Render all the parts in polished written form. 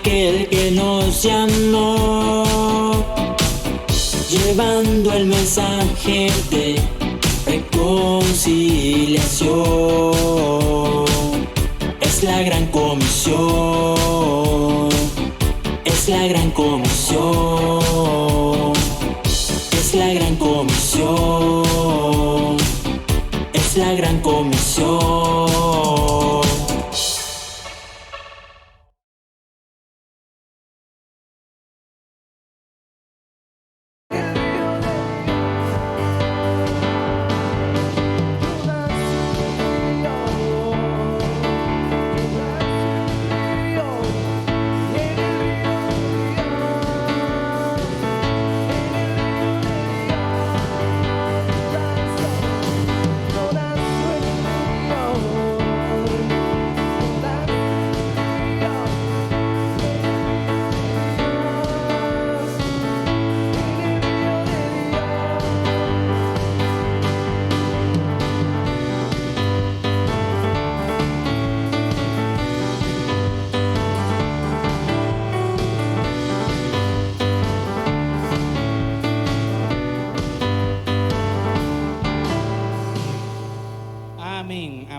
aquel que nos llamó, llevando el mensaje de reconciliación. Es la gran comisión, es la gran comisión, es la gran comisión, es la gran comisión.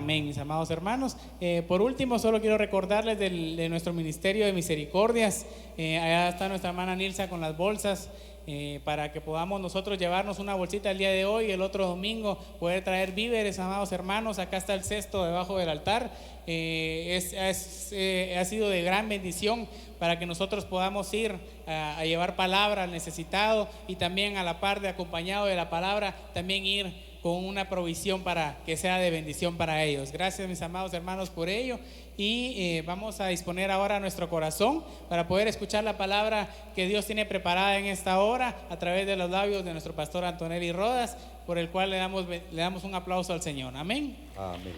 Mis amados hermanos, por último solo quiero recordarles de nuestro ministerio de misericordias. Allá está nuestra hermana Nilsa con las bolsas, para que podamos nosotros llevarnos una bolsita el día de hoy, el otro domingo poder traer víveres, amados hermanos. Acá está el cesto debajo del altar. Ha sido de gran bendición para que nosotros podamos ir a llevar palabra al necesitado, y también a la par de acompañado de la palabra, también ir con una provisión para que sea de bendición para ellos. Gracias, mis amados hermanos, por ello. Y vamos a disponer ahora nuestro corazón para poder escuchar la palabra que Dios tiene preparada en esta hora a través de los labios de nuestro pastor Antonelli Rodas, por el cual le damos un aplauso al Señor. Amén. Amén.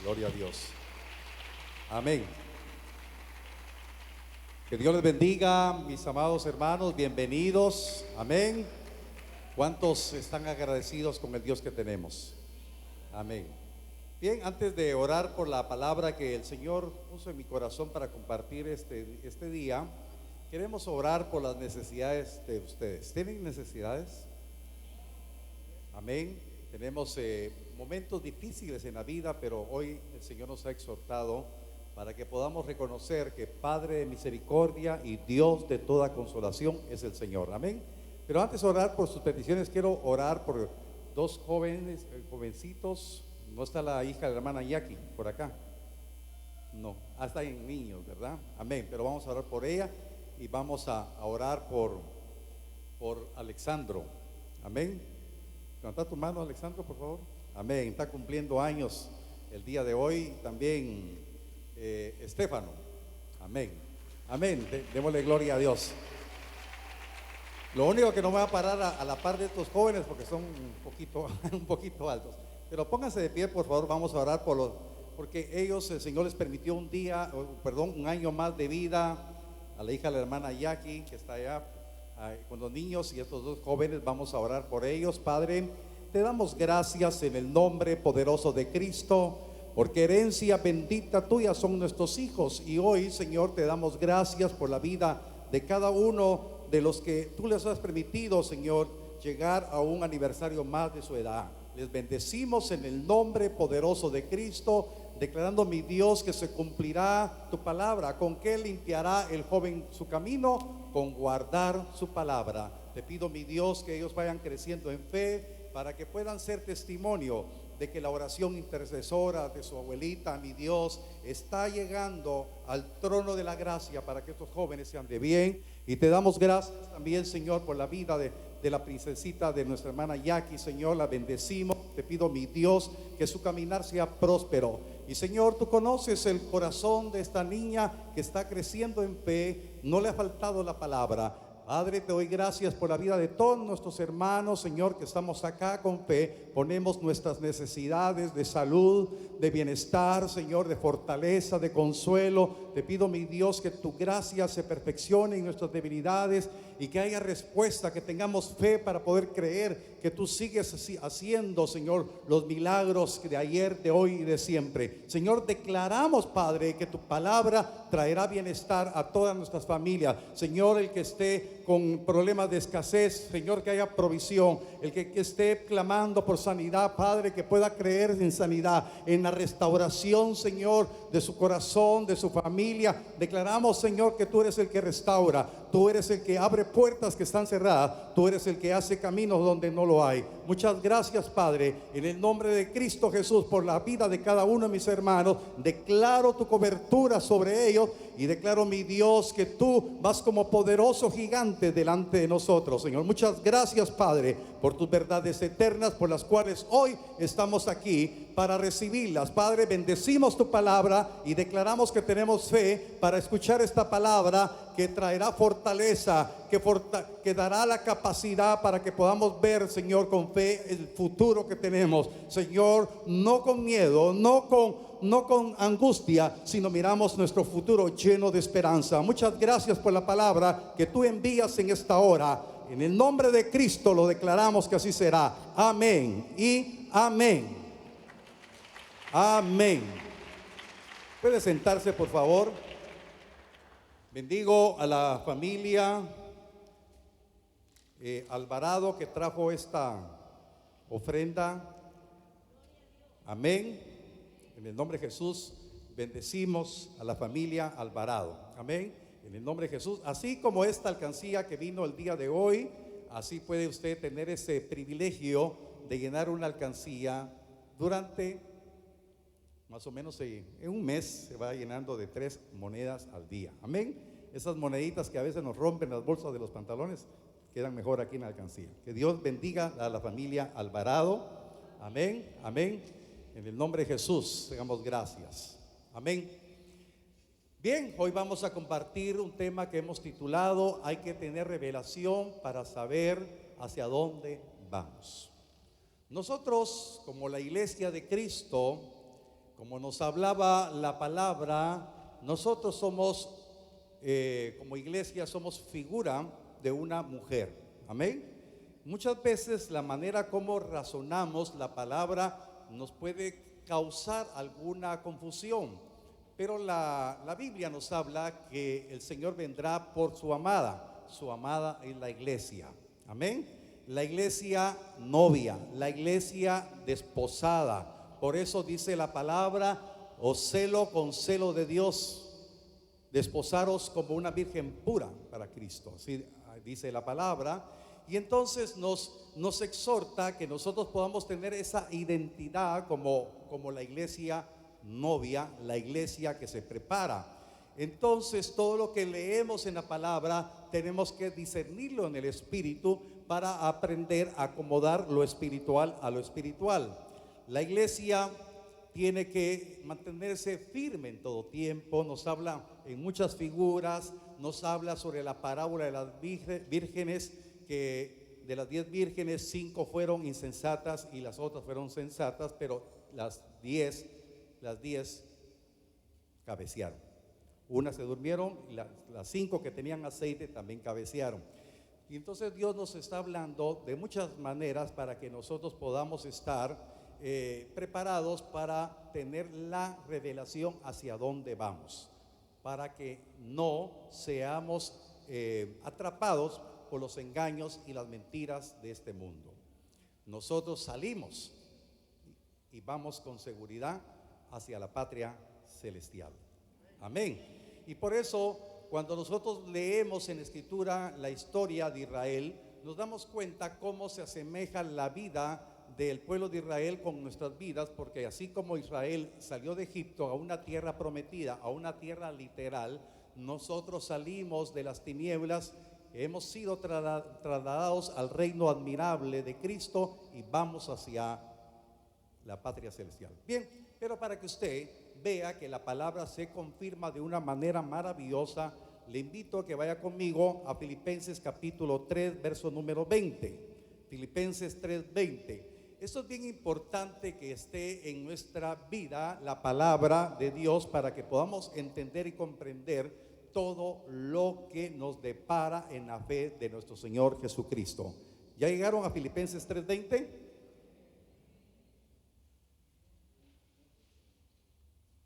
Gloria a Dios. Amén. Que Dios les bendiga, mis amados hermanos. Bienvenidos. Amén. ¿Cuántos están agradecidos con el Dios que tenemos? Amén. Bien, antes de orar por la palabra que el Señor puso en mi corazón para compartir este día, queremos orar por las necesidades de ustedes. ¿Tienen necesidades? Amén. Tenemos momentos difíciles en la vida, pero hoy el Señor nos ha exhortado para que podamos reconocer que Padre de misericordia y Dios de toda consolación es el Señor. Amén. Pero antes de orar por sus peticiones, quiero orar por dos jovencitos. No está la hija de la hermana Jackie por acá. No, está en niños, ¿verdad? Amén. Pero vamos a orar por ella y vamos a orar por Alexandro. Amén. Levanta tu mano, Alexandro, por favor. Amén. Está cumpliendo años el día de hoy. También Estefano. Amén. Amén. Démosle gloria a Dios. Lo único que no me va a parar a la par de estos jóvenes, porque son un poquito altos. Pero pónganse de pie, por favor. Vamos a orar porque ellos, el Señor les permitió un año más de vida. A la hija de la hermana Jackie, que está allá con los niños, y estos dos jóvenes, vamos a orar por ellos. Padre, te damos gracias en el nombre poderoso de Cristo, porque herencia bendita tuya son nuestros hijos. Y hoy, Señor, te damos gracias por la vida de cada uno de los que tú les has permitido, Señor, llegar a un aniversario más de su edad. Les bendecimos en el nombre poderoso de Cristo, declarando, mi Dios, que se cumplirá tu palabra. ¿Con qué limpiará el joven su camino? Con guardar su palabra. Te pido, mi Dios, que ellos vayan creciendo en fe para que puedan ser testimonio de que la oración intercesora de su abuelita, mi Dios, está llegando al trono de la gracia para que estos jóvenes sean de bien. Y te damos gracias también, Señor, por la vida de la princesita de nuestra hermana Jackie. Señor, la bendecimos. Te pido, mi Dios, que su caminar sea próspero. Y Señor, tú conoces el corazón de esta niña que está creciendo en fe. No le ha faltado la palabra. Padre, te doy gracias por la vida de todos nuestros hermanos, Señor, que estamos acá con fe. Ponemos nuestras necesidades de salud, de bienestar, Señor, de fortaleza, de consuelo, te pido, mi Dios, que tu gracia se perfeccione en nuestras debilidades y que haya respuesta, que tengamos fe para poder creer que tú sigues haciendo, Señor, los milagros de ayer, de hoy y de siempre. Señor, declaramos, Padre, que tu palabra traerá bienestar a todas nuestras familias. Señor, el que esté con problemas de escasez, Señor, que haya provisión. El que esté clamando por sanidad, Padre, que pueda creer en sanidad, en la restauración, Señor, de su corazón, de su familia. Declaramos, Señor, que tú eres el que restaura, tú eres el que abre puertas que están cerradas, tú eres el que hace caminos donde no lo hay. Muchas gracias, Padre, en el nombre de Cristo Jesús, por la vida de cada uno de mis hermanos. Declaro tu cobertura sobre ellos y declaro, mi Dios, que tú vas como poderoso gigante delante de nosotros, Señor. Muchas gracias, Padre, por tus verdades eternas, por las cuales hoy estamos aquí para recibirlas. Padre, bendecimos tu palabra y declaramos que tenemos fe para escuchar esta palabra que traerá fortaleza, que dará la capacidad para que podamos ver, Señor, con fe el futuro que tenemos. Señor, no con miedo, no con angustia, sino miramos nuestro futuro lleno de esperanza. Muchas gracias por la palabra que tú envías en esta hora. En el nombre de Cristo lo declaramos que así será. Amén y amén. Amén. Puede sentarse, por favor. Bendigo a la familia Alvarado que trajo esta ofrenda. Amén. En el nombre de Jesús bendecimos a la familia Alvarado. Amén. En el nombre de Jesús, así como esta alcancía que vino el día de hoy, así puede usted tener ese privilegio de llenar una alcancía durante más o menos en un mes. Se va llenando de 3 monedas al día. Amén. Esas moneditas que a veces nos rompen las bolsas de los pantalones quedan mejor aquí en la alcancía. Que Dios bendiga a la familia Alvarado. Amén, amén. En el nombre de Jesús, damos gracias. Amén. Bien, hoy vamos a compartir un tema que hemos titulado: hay que tener revelación para saber hacia dónde vamos. Nosotros, como la iglesia de Cristo, como nos hablaba la palabra, nosotros somos, como iglesia, somos figura de una mujer. Amén. Muchas veces la manera como razonamos la palabra nos puede causar alguna confusión, pero la Biblia nos habla que el Señor vendrá por su amada es la iglesia. Amén. La iglesia novia, la iglesia desposada. Por eso dice la palabra: os celo con celo de Dios, desposaros como una virgen pura para Cristo. Así dice la palabra. Y entonces nos exhorta que nosotros podamos tener esa identidad como la iglesia novia, la iglesia que se prepara. Entonces todo lo que leemos en la palabra tenemos que discernirlo en el espíritu para aprender a acomodar lo espiritual a lo espiritual. La iglesia tiene que mantenerse firme en todo tiempo. Nos habla en muchas figuras, nos habla sobre la parábola de las vírgenes, que de las 10 vírgenes 5 fueron insensatas y las otras fueron sensatas, pero las 10 cabecearon. Unas se durmieron y las 5 que tenían aceite también cabecearon. Y entonces Dios nos está hablando de muchas maneras para que nosotros podamos estar preparados para tener la revelación hacia dónde vamos, para que no seamos atrapados por los engaños y las mentiras de este mundo. Nosotros salimos y vamos con seguridad hacia la patria celestial. Amén. Y por eso, cuando nosotros leemos en la Escritura la historia de Israel, nos damos cuenta cómo se asemeja la vida del pueblo de Israel con nuestras vidas, porque así como Israel salió de Egipto a una tierra prometida, a una tierra literal, nosotros salimos de las tinieblas, hemos sido trasladados al reino admirable de Cristo y vamos hacia la patria celestial. Bien, pero para que usted vea que la palabra se confirma de una manera maravillosa, le invito a que vaya conmigo a Filipenses capítulo 3, verso número 20. Filipenses 3:20. Esto es bien importante que esté en nuestra vida la palabra de Dios para que podamos entender y comprender todo lo que nos depara en la fe de nuestro Señor Jesucristo. ¿Ya llegaron a Filipenses 3:20?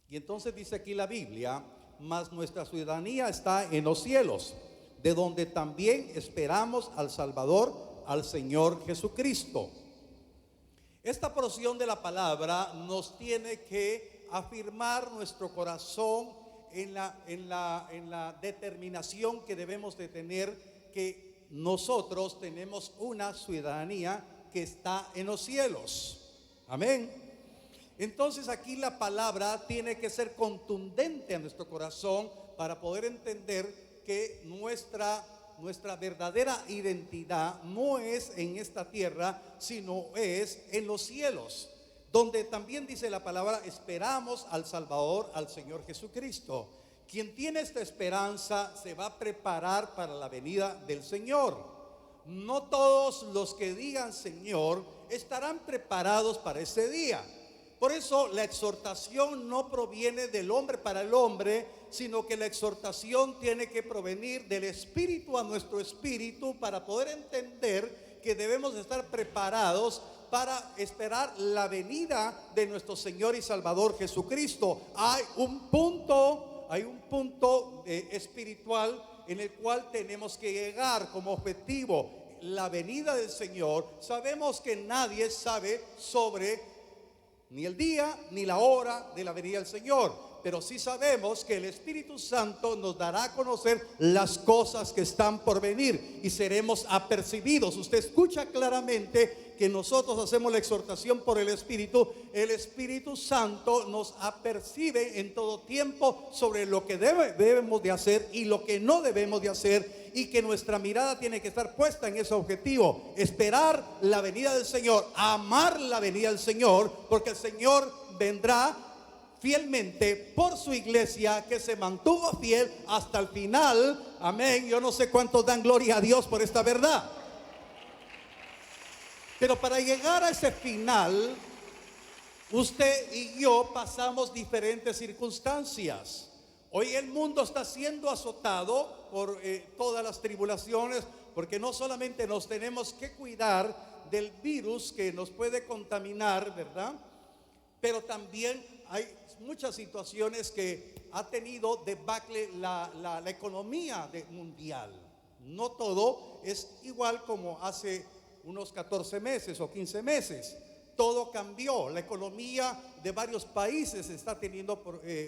Y entonces dice aquí la Biblia: mas nuestra ciudadanía está en los cielos, de donde también esperamos al Salvador, al Señor Jesucristo. Esta porción de la palabra nos tiene que afirmar nuestro corazón en la determinación que debemos de tener, que nosotros tenemos una ciudadanía que está en los cielos. Amén. Entonces aquí la palabra tiene que ser contundente a nuestro corazón para poder entender que nuestra verdadera identidad no es en esta tierra, sino es en los cielos, donde también dice la palabra: esperamos al Salvador, al Señor Jesucristo. Quien tiene esta esperanza se va a preparar para la venida del Señor. No todos los que digan Señor estarán preparados para ese día. Por eso la exhortación no proviene del hombre para el hombre, sino que la exhortación tiene que provenir del espíritu a nuestro espíritu, para poder entender que debemos estar preparados para esperar la venida de nuestro Señor y Salvador Jesucristo. Hay un punto espiritual en el cual tenemos que llegar como objetivo: la venida del Señor. Sabemos que nadie sabe sobre ni el día ni la hora de la venida del Señor, pero sí sabemos que el Espíritu Santo nos dará a conocer las cosas que están por venir y seremos apercibidos. Usted escucha claramente que nosotros hacemos la exhortación por el Espíritu. El Espíritu Santo nos apercibe en todo tiempo sobre lo que debemos de hacer y lo que no debemos de hacer, y que nuestra mirada tiene que estar puesta en ese objetivo: esperar la venida del Señor, amar la venida del Señor, porque el Señor vendrá fielmente por su iglesia, que se mantuvo fiel hasta el final. Amén. Yo no sé cuántos dan gloria a Dios por esta verdad. Pero para llegar a ese final, usted y yo pasamos diferentes circunstancias. Hoy el mundo está siendo azotado por todas las tribulaciones, porque no solamente nos tenemos que cuidar del virus que nos puede contaminar, ¿verdad? Pero también hay muchas situaciones que ha tenido debacle la economía mundial. No todo es igual como hace unos 14 meses o 15 meses. Todo cambió. La economía de varios países está teniendo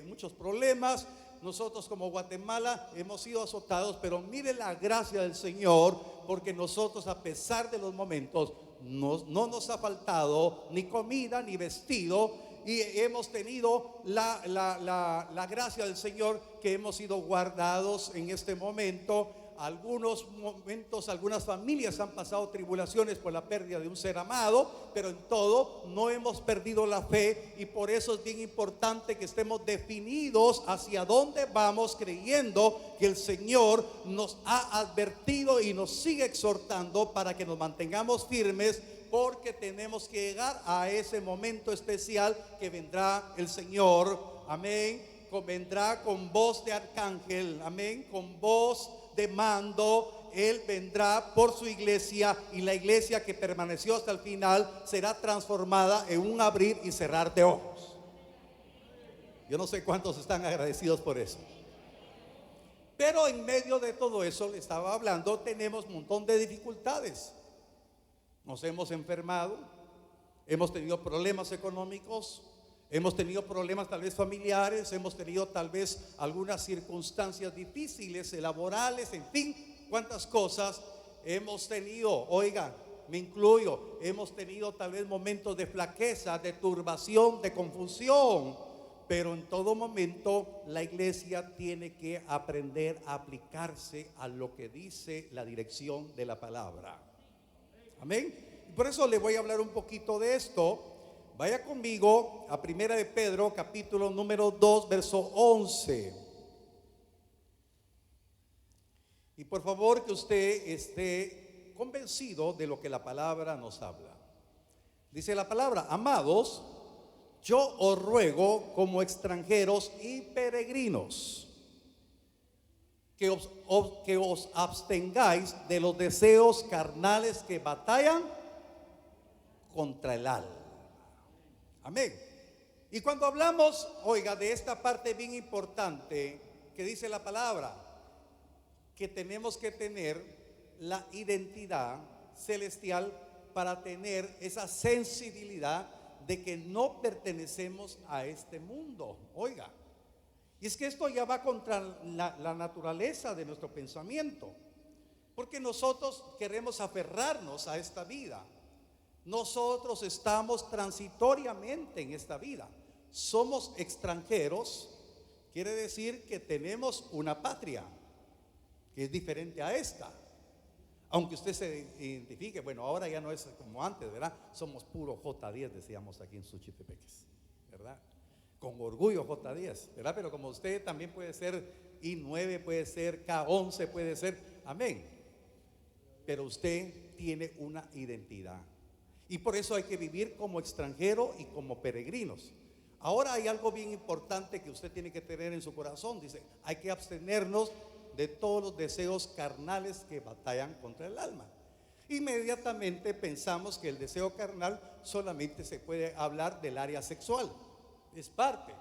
muchos problemas. Nosotros como Guatemala hemos sido azotados, pero mire la gracia del Señor, porque nosotros, a pesar de los momentos, no nos ha faltado ni comida ni vestido, y hemos tenido la gracia del Señor, que hemos sido guardados en este momento. Algunos momentos, algunas familias han pasado tribulaciones por la pérdida de un ser amado, pero en todo no hemos perdido la fe, y por eso es bien importante que estemos definidos hacia dónde vamos, creyendo que el Señor nos ha advertido y nos sigue exhortando para que nos mantengamos firmes, porque tenemos que llegar a ese momento especial que vendrá el Señor. Amén. Vendrá con voz de arcángel, amén, con voz de mando. Él vendrá por su iglesia, y la iglesia que permaneció hasta el final será transformada en un abrir y cerrar de ojos. Yo no sé cuántos están agradecidos por eso. Pero en medio de todo eso, le estaba hablando, tenemos un montón de dificultades. Nos hemos enfermado, hemos tenido problemas económicos, hemos tenido problemas tal vez familiares, hemos tenido tal vez algunas circunstancias difíciles, laborales, en fin, cuántas cosas hemos tenido. Oiga, me incluyo, hemos tenido tal vez momentos de flaqueza, de turbación, de confusión, pero en todo momento la iglesia tiene que aprender a aplicarse a lo que dice la dirección de la palabra. Amén. Por eso le voy a hablar un poquito de esto. Vaya conmigo a Primera de Pedro, capítulo número 2, verso 11. Y por favor que usted esté convencido de lo que la palabra nos habla. Dice la palabra: amados, yo os ruego como extranjeros y peregrinos que os abstengáis de los deseos carnales que batallan contra el alma. Amén. Y cuando hablamos, oiga, de esta parte bien importante que dice la palabra, que tenemos que tener la identidad celestial para tener esa sensibilidad de que no pertenecemos a este mundo. Oiga, y es que esto ya va contra la naturaleza de nuestro pensamiento, porque nosotros queremos aferrarnos a esta vida. Nosotros estamos transitoriamente en esta vida. Somos extranjeros, quiere decir que tenemos una patria que es diferente a esta. Aunque usted se identifique, bueno, ahora ya no es como antes, ¿verdad? Somos puro J10, decíamos aquí en Suchitepeques, ¿verdad? Con orgullo J10, ¿verdad? Pero como usted también puede ser I9, puede ser K11, puede ser, amén. Pero usted tiene una identidad. Y por eso hay que vivir como extranjero y como peregrinos. Ahora hay algo bien importante que usted tiene que tener en su corazón. Dice, hay que abstenernos de todos los deseos carnales que batallan contra el alma. Inmediatamente pensamos que el deseo carnal solamente se puede hablar del área sexual. Es parte.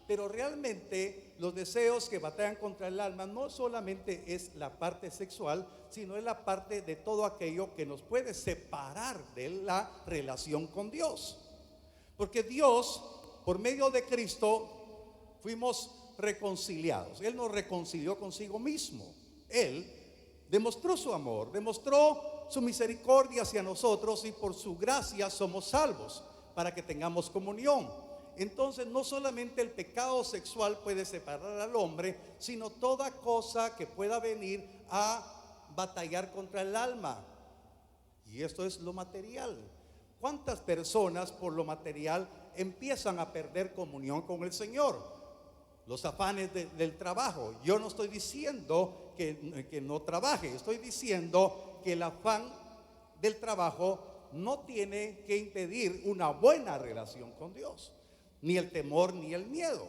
Pero realmente los deseos que batallan contra el alma no solamente es la parte sexual, sino es la parte de todo aquello que nos puede separar de la relación con Dios. Porque Dios, por medio de Cristo, fuimos reconciliados. Él nos reconcilió consigo mismo. Él demostró su amor, demostró su misericordia hacia nosotros, y por su gracia somos salvos para que tengamos comunión. Entonces no solamente el pecado sexual puede separar al hombre, sino toda cosa que pueda venir a batallar contra el alma. Y esto es lo material. ¿Cuántas personas por lo material empiezan a perder comunión con el Señor? Los afanes del trabajo. Yo no estoy diciendo que no trabaje, estoy diciendo que el afán del trabajo no tiene que impedir una buena relación con Dios, ni el temor ni el miedo.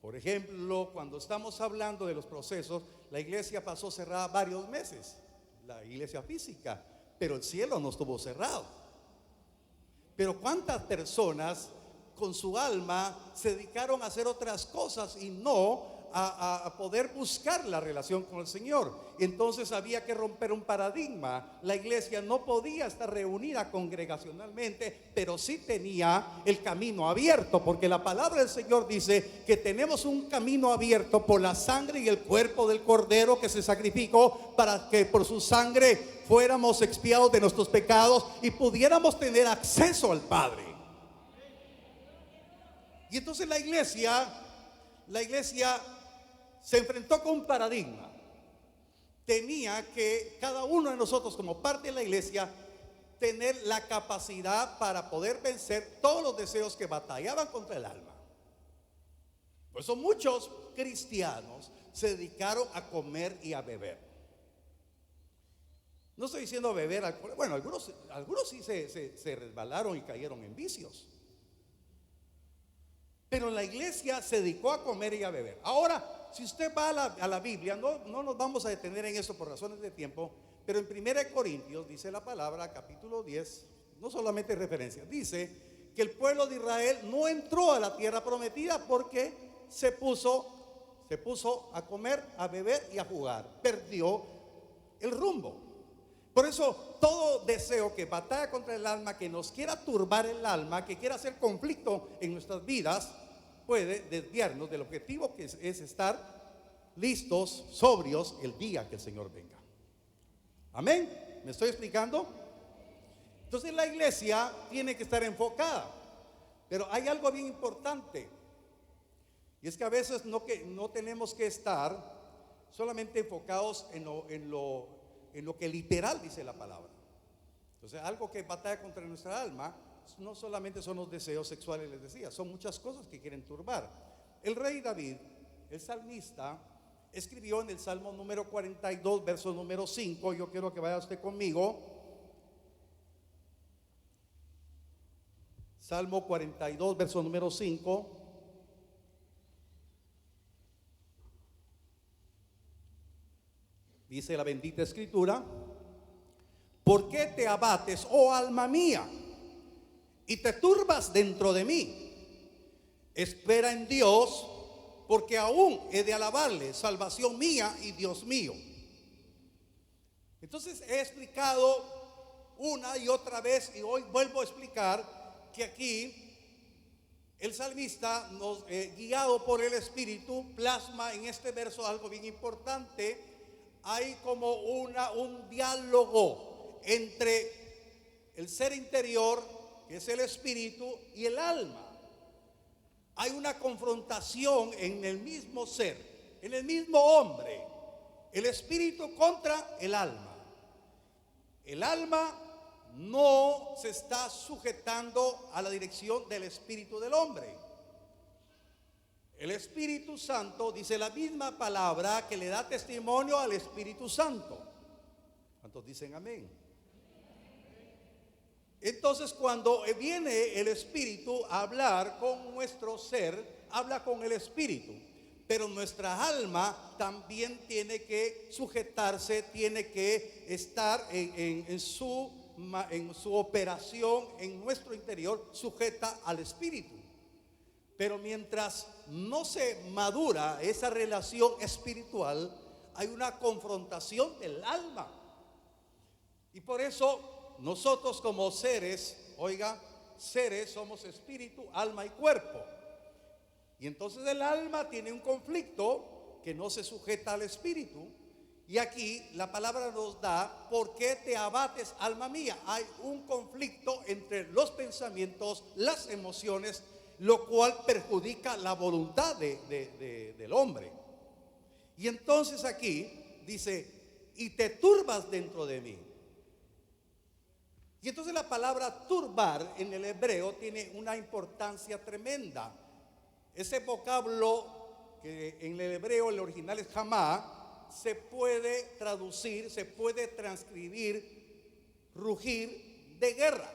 Por ejemplo, cuando estamos hablando de los procesos, la iglesia pasó cerrada varios meses, la iglesia física, pero el cielo no estuvo cerrado. Pero cuántas personas con su alma se dedicaron a hacer otras cosas y no a poder buscar la relación con el Señor. Entonces había que romper un paradigma. La iglesia no podía estar reunida congregacionalmente, pero sí tenía el camino abierto, porque la palabra del Señor dice que tenemos un camino abierto por la sangre y el cuerpo del Cordero que se sacrificó, para que por su sangre fuéramos expiados de nuestros pecados y pudiéramos tener acceso al Padre. Y entonces la iglesia se enfrentó con un paradigma. Tenía que cada uno de nosotros, como parte de la iglesia, tener la capacidad para poder vencer todos los deseos que batallaban contra el alma. Por eso muchos cristianos se dedicaron a comer y a beber. No estoy diciendo beber alcohol. Bueno, algunos sí se resbalaron y cayeron en vicios. Pero la iglesia se dedicó a comer y a beber. Ahora, si usted va a la Biblia, no nos vamos a detener en eso por razones de tiempo, pero en 1 Corintios dice la palabra, capítulo 10, no solamente referencia, dice que el pueblo de Israel no entró a la tierra prometida porque se puso a comer, a beber y a jugar. Perdió el rumbo. Por eso todo deseo que batalla contra el alma, que nos quiera turbar el alma, que quiera hacer conflicto en nuestras vidas, puede desviarnos del objetivo, que es estar listos, sobrios, el día que el Señor venga. Amén. ¿Me estoy explicando? Entonces la iglesia tiene que estar enfocada. Pero hay algo bien importante, y es que a veces no tenemos que estar solamente enfocados en lo que literal dice la palabra. Entonces algo que batalla contra nuestra alma no solamente son los deseos sexuales, les decía, son muchas cosas que quieren turbar. El rey David, el salmista, escribió en el Salmo número 42, verso número 5. Yo quiero que vaya usted conmigo. Salmo 42, verso número 5. Dice la bendita escritura: ¿por qué te abates, oh alma mía, y te turbas dentro de mí? Espera en Dios, porque aún he de alabarle, salvación mía y Dios mío. Entonces he explicado una y otra vez, y hoy vuelvo a explicar que aquí el salmista, guiado por el Espíritu, plasma en este verso algo bien importante. Hay como un diálogo entre el ser interior, que es el espíritu, y el alma. Hay una confrontación en el mismo ser, en el mismo hombre, el espíritu contra el alma. El alma no se está sujetando a la dirección del espíritu del hombre. El Espíritu Santo, dice la misma palabra, que le da testimonio al Espíritu Santo. ¿Cuántos dicen amén? Entonces, cuando viene el Espíritu a hablar con nuestro ser, habla con el Espíritu, pero nuestra alma también tiene que sujetarse, tiene que estar en su operación en nuestro interior, sujeta al Espíritu. Pero mientras no se madura esa relación espiritual, hay una confrontación del alma. Y por eso nosotros como seres, seres somos espíritu, alma y cuerpo. Y entonces el alma tiene un conflicto que no se sujeta al espíritu. Y aquí la palabra nos da: ¿por qué te abates, alma mía? Hay un conflicto entre los pensamientos, las emociones, lo cual perjudica la voluntad del hombre. Y entonces aquí dice: y te turbas dentro de mí. Y entonces la palabra turbar en el hebreo tiene una importancia tremenda. Ese vocablo que en el hebreo, el original es jamá, se puede traducir, se puede transcribir rugir de guerra.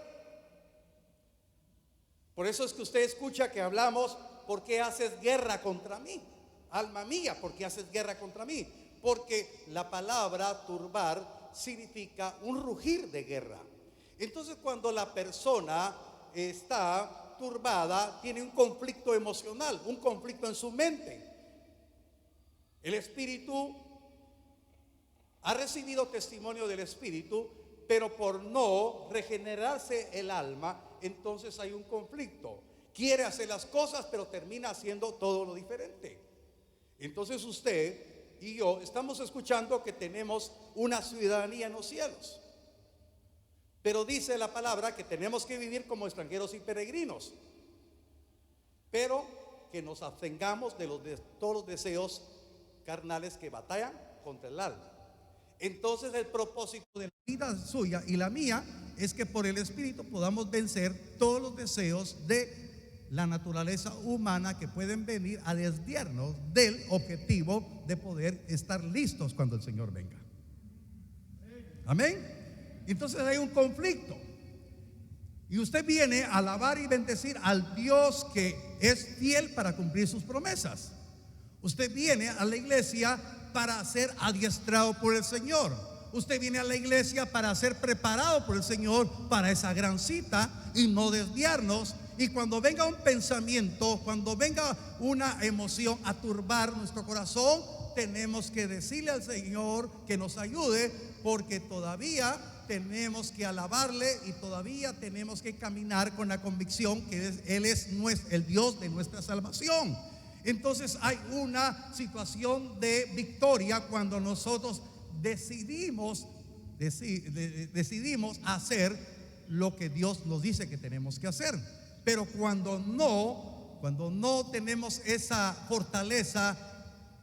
Por eso es que usted escucha que hablamos: ¿por qué haces guerra contra mí? Alma mía, ¿por qué haces guerra contra mí? Porque la palabra turbar significa un rugir de guerra. Entonces, cuando la persona está turbada, tiene un conflicto emocional, un conflicto en su mente. El espíritu ha recibido testimonio del espíritu, pero por no regenerarse el alma, entonces hay un conflicto. Quiere hacer las cosas, pero termina haciendo todo lo diferente. Entonces usted y yo estamos escuchando que tenemos una ciudadanía en los cielos, pero dice la palabra que tenemos que vivir como extranjeros y peregrinos, pero que nos abstengamos de todos los deseos carnales que batallan contra el alma. Entonces el propósito de la vida suya y la mía es que por el Espíritu podamos vencer todos los deseos de la naturaleza humana que pueden venir a desviarnos del objetivo de poder estar listos cuando el Señor venga. Amén. Entonces hay un conflicto. Y usted viene a alabar y bendecir al Dios que es fiel para cumplir sus promesas. Usted viene a la iglesia para ser adiestrado por el Señor. Usted viene a la iglesia para ser preparado por el Señor para esa gran cita y no desviarnos. Y cuando venga un pensamiento, cuando venga una emoción a turbar nuestro corazón, tenemos que decirle al Señor que nos ayude, porque todavía tenemos que alabarle y todavía tenemos que caminar con la convicción que Él es el Dios de nuestra salvación. Entonces hay una situación de victoria cuando nosotros decidimos hacer lo que Dios nos dice que tenemos que hacer. Pero cuando no tenemos esa fortaleza,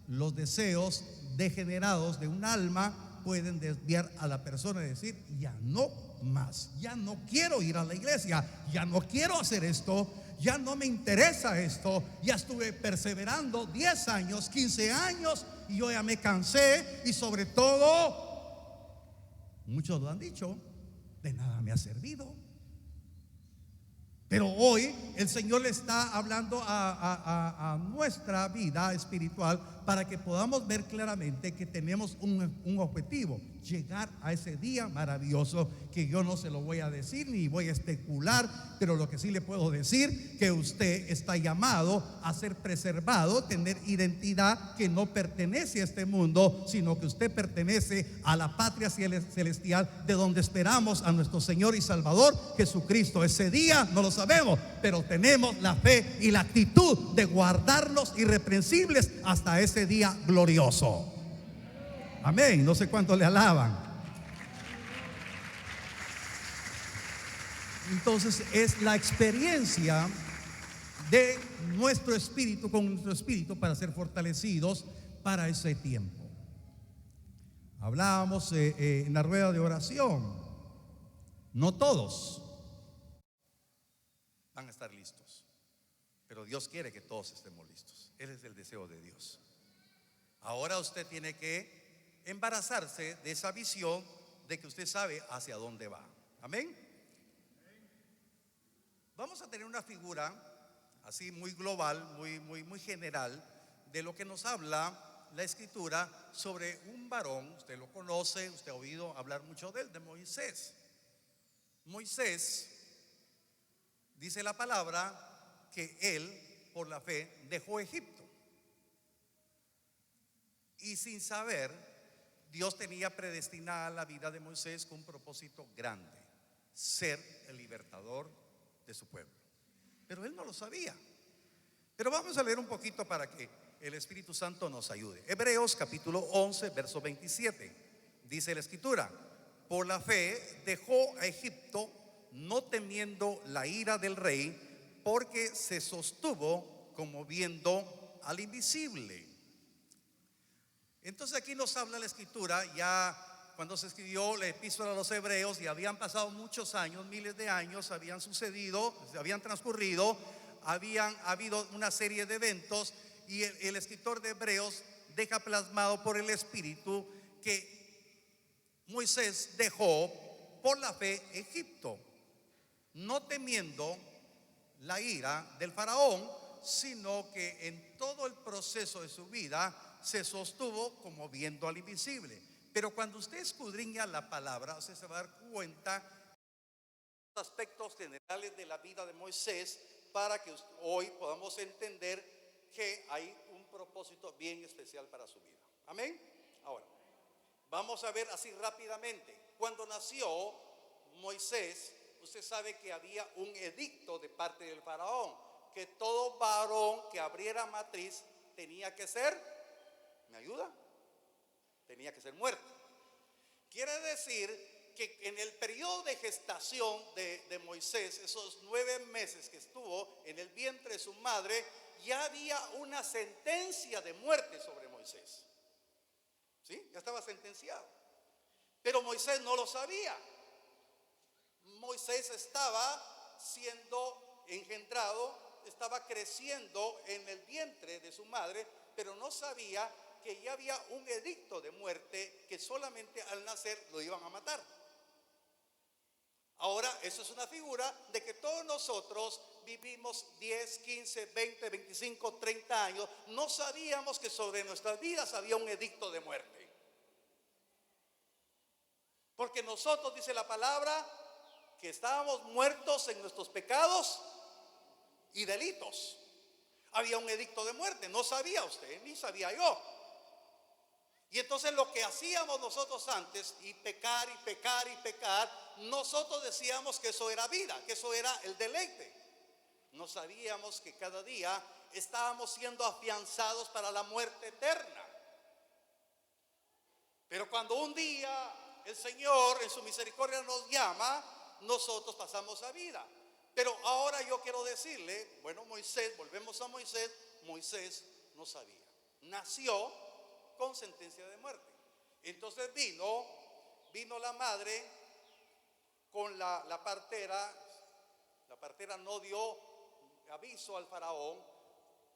los deseos degenerados de un alma pueden desviar a la persona y decir: ya no más, ya no quiero ir a la iglesia, ya no quiero hacer esto, ya no me interesa esto, ya estuve perseverando 10 años, 15 años y yo ya me cansé. Y sobre todo, muchos lo han dicho, de nada me ha servido. Pero hoy el Señor le está hablando a nuestra vida espiritual para que podamos ver claramente que tenemos un objetivo: llegar a ese día maravilloso, que yo no se lo voy a decir ni voy a especular, pero lo que sí le puedo decir, que usted está llamado a ser preservado, tener identidad que no pertenece a este mundo, sino que usted pertenece a la patria celestial, de donde esperamos a nuestro Señor y Salvador Jesucristo. Ese día no lo sabemos, pero tenemos la fe y la actitud de guardarnos irreprensibles hasta ese día glorioso. Amén. No sé cuánto le alaban. Entonces es la experiencia de nuestro espíritu con nuestro espíritu para ser fortalecidos para ese tiempo. Hablábamos en la rueda de oración. No todos van a estar listos, pero Dios quiere que todos estemos listos. Ese es el deseo de Dios. Ahora usted tiene que embarazarse de esa visión de que usted sabe hacia dónde va. Amén. Vamos a tener una figura así muy global, muy general, de lo que nos habla la Escritura sobre un varón. Usted lo conoce, usted ha oído hablar mucho de él, de Moisés. Moisés, dice la palabra, que él, por la fe, dejó Egipto. Y sin saber, Dios tenía predestinada la vida de Moisés con un propósito grande: ser el libertador de su pueblo. Pero él no lo sabía. Pero vamos a leer un poquito para que el Espíritu Santo nos ayude. Hebreos capítulo 11, verso 27. Dice la Escritura: por la fe dejó a Egipto, no temiendo la ira del rey, porque se sostuvo como viendo al invisible. Entonces aquí nos habla la Escritura, ya cuando se escribió la epístola a los Hebreos, y habían pasado muchos años, miles de años habían sucedido, habían transcurrido, habían habido una serie de eventos, y el escritor de Hebreos deja plasmado por el Espíritu que Moisés dejó por la fe Egipto, no temiendo la ira del faraón, sino que en todo el proceso de su vida se sostuvo como viendo al invisible. Pero cuando usted escudriña la palabra, usted se va a dar cuenta de los aspectos generales de la vida de Moisés, para que hoy podamos entender que hay un propósito bien especial para su vida. Amén. Ahora, vamos a ver así rápidamente. Cuando nació Moisés, usted sabe que había un edicto de parte del faraón, que todo varón que abriera matriz tenía que ser, ¿me ayuda? Tenía que ser muerto. Quiere decir que en el periodo de gestación de Moisés, esos 9 meses que estuvo en el vientre de su madre, ya había una sentencia de muerte sobre Moisés. ¿Sí? Ya estaba sentenciado. Pero Moisés no lo sabía. Moisés estaba siendo engendrado, estaba creciendo en el vientre de su madre, pero no sabía que ya había un edicto de muerte, que solamente al nacer lo iban a matar. Ahora, eso es una figura de que todos nosotros vivimos 10, 15, 20, 25, 30 años. No sabíamos que sobre nuestras vidas había un edicto de muerte. Porque nosotros, dice la palabra, que estábamos muertos en nuestros pecados y delitos. Había un edicto de muerte. No sabía usted, ni sabía yo. Y entonces lo que hacíamos nosotros antes, y pecar y pecar y pecar, nosotros decíamos que eso era vida, que eso era el deleite. No sabíamos que cada día estábamos siendo afianzados para la muerte eterna. Pero cuando un día el Señor en su misericordia nos llama, nosotros pasamos a vida. Pero ahora yo quiero decirle, bueno, Moisés, volvemos a Moisés. Moisés no sabía, nació con sentencia de muerte. Entonces vino la madre con la partera. La partera no dio aviso al faraón,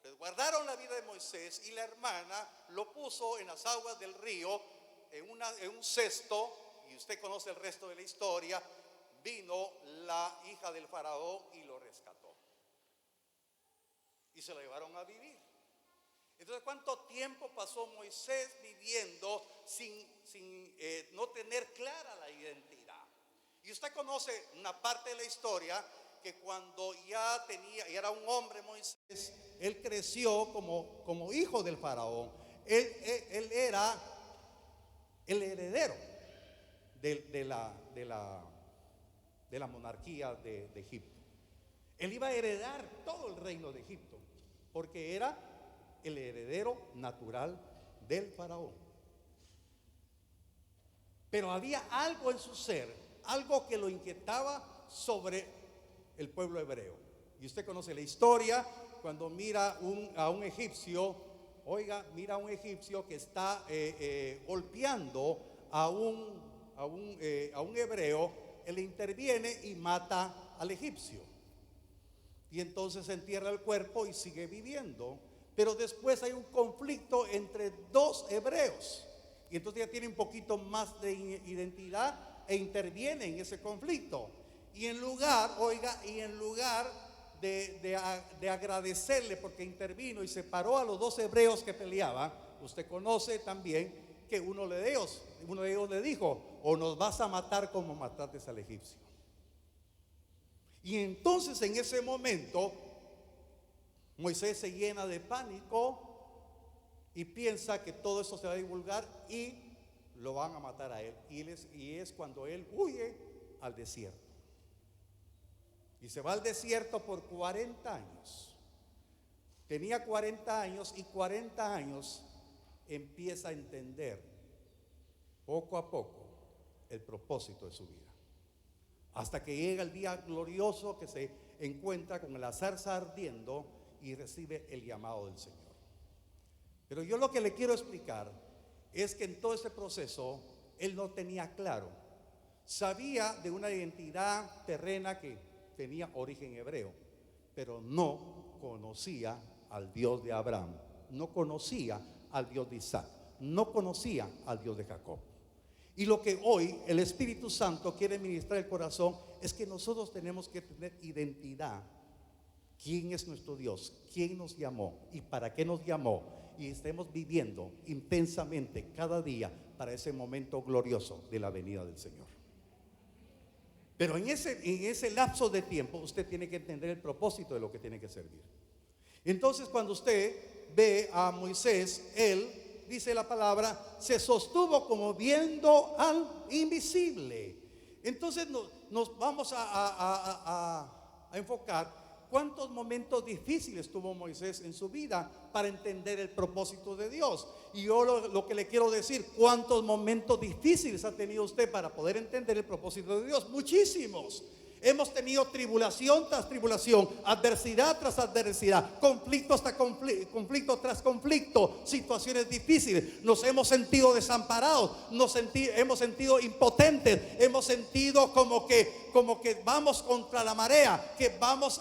resguardaron la vida de Moisés, y la hermana lo puso en las aguas del río, en un cesto, y usted conoce el resto de la historia. Vino la hija del faraón y lo rescató. rescató y se lo llevaron a vivir. Entonces, ¿cuánto tiempo pasó Moisés viviendo sin no tener clara la identidad? Y usted conoce una parte de la historia, que cuando ya era un hombre Moisés, él creció como hijo del faraón. Él era el heredero de la monarquía de Egipto. Él iba a heredar todo el reino de Egipto, porque era el heredero natural del faraón. Pero había algo en su ser, algo que lo inquietaba sobre el pueblo hebreo. Y usted conoce la historia cuando mira a un egipcio. Oiga, mira a un egipcio que está golpeando a un hebreo. Él interviene y mata al egipcio, y entonces entierra el cuerpo y sigue viviendo. Pero después hay un conflicto entre dos hebreos, y entonces ya tiene un poquito más de identidad e interviene en ese conflicto. Y en lugar de agradecerle porque intervino y separó a los dos hebreos que peleaban, usted conoce también que uno de ellos le dijo: o nos vas a matar como mataste al egipcio. Y entonces en ese momento Moisés se llena de pánico y piensa que todo eso se va a divulgar y lo van a matar a él. Y es cuando él huye al desierto. Y se va al desierto por 40 años. Tenía 40 años y 40 años empieza a entender poco a poco el propósito de su vida. Hasta que llega el día glorioso que se encuentra con la zarza ardiendo y recibe el llamado del Señor. Pero yo lo que le quiero explicar es que en todo ese proceso él no tenía claro. Sabía de una identidad terrena que tenía origen hebreo, pero no conocía al Dios de Abraham, no conocía al Dios de Isaac, no conocía al Dios de Jacob. Y lo que hoy el Espíritu Santo quiere ministrar el corazón es que nosotros tenemos que tener identidad. ¿Quién es nuestro Dios? ¿Quién nos llamó? ¿Y para qué nos llamó? Y estemos viviendo intensamente cada día para ese momento glorioso de la venida del Señor. Pero en ese lapso de tiempo usted tiene que entender el propósito de lo que tiene que servir. Entonces, cuando usted ve a Moisés, él, dice la palabra, se sostuvo como viendo al invisible. Entonces nos vamos a enfocar cuántos momentos difíciles tuvo Moisés en su vida para entender el propósito de Dios. Y yo lo que le quiero decir, cuántos momentos difíciles ha tenido usted para poder entender el propósito de Dios. Muchísimos. Hemos tenido tribulación tras tribulación, adversidad tras adversidad, conflicto tras conflicto, situaciones difíciles. Nos hemos sentido desamparados, hemos sentido impotentes, hemos sentido como que vamos contra la marea, que vamos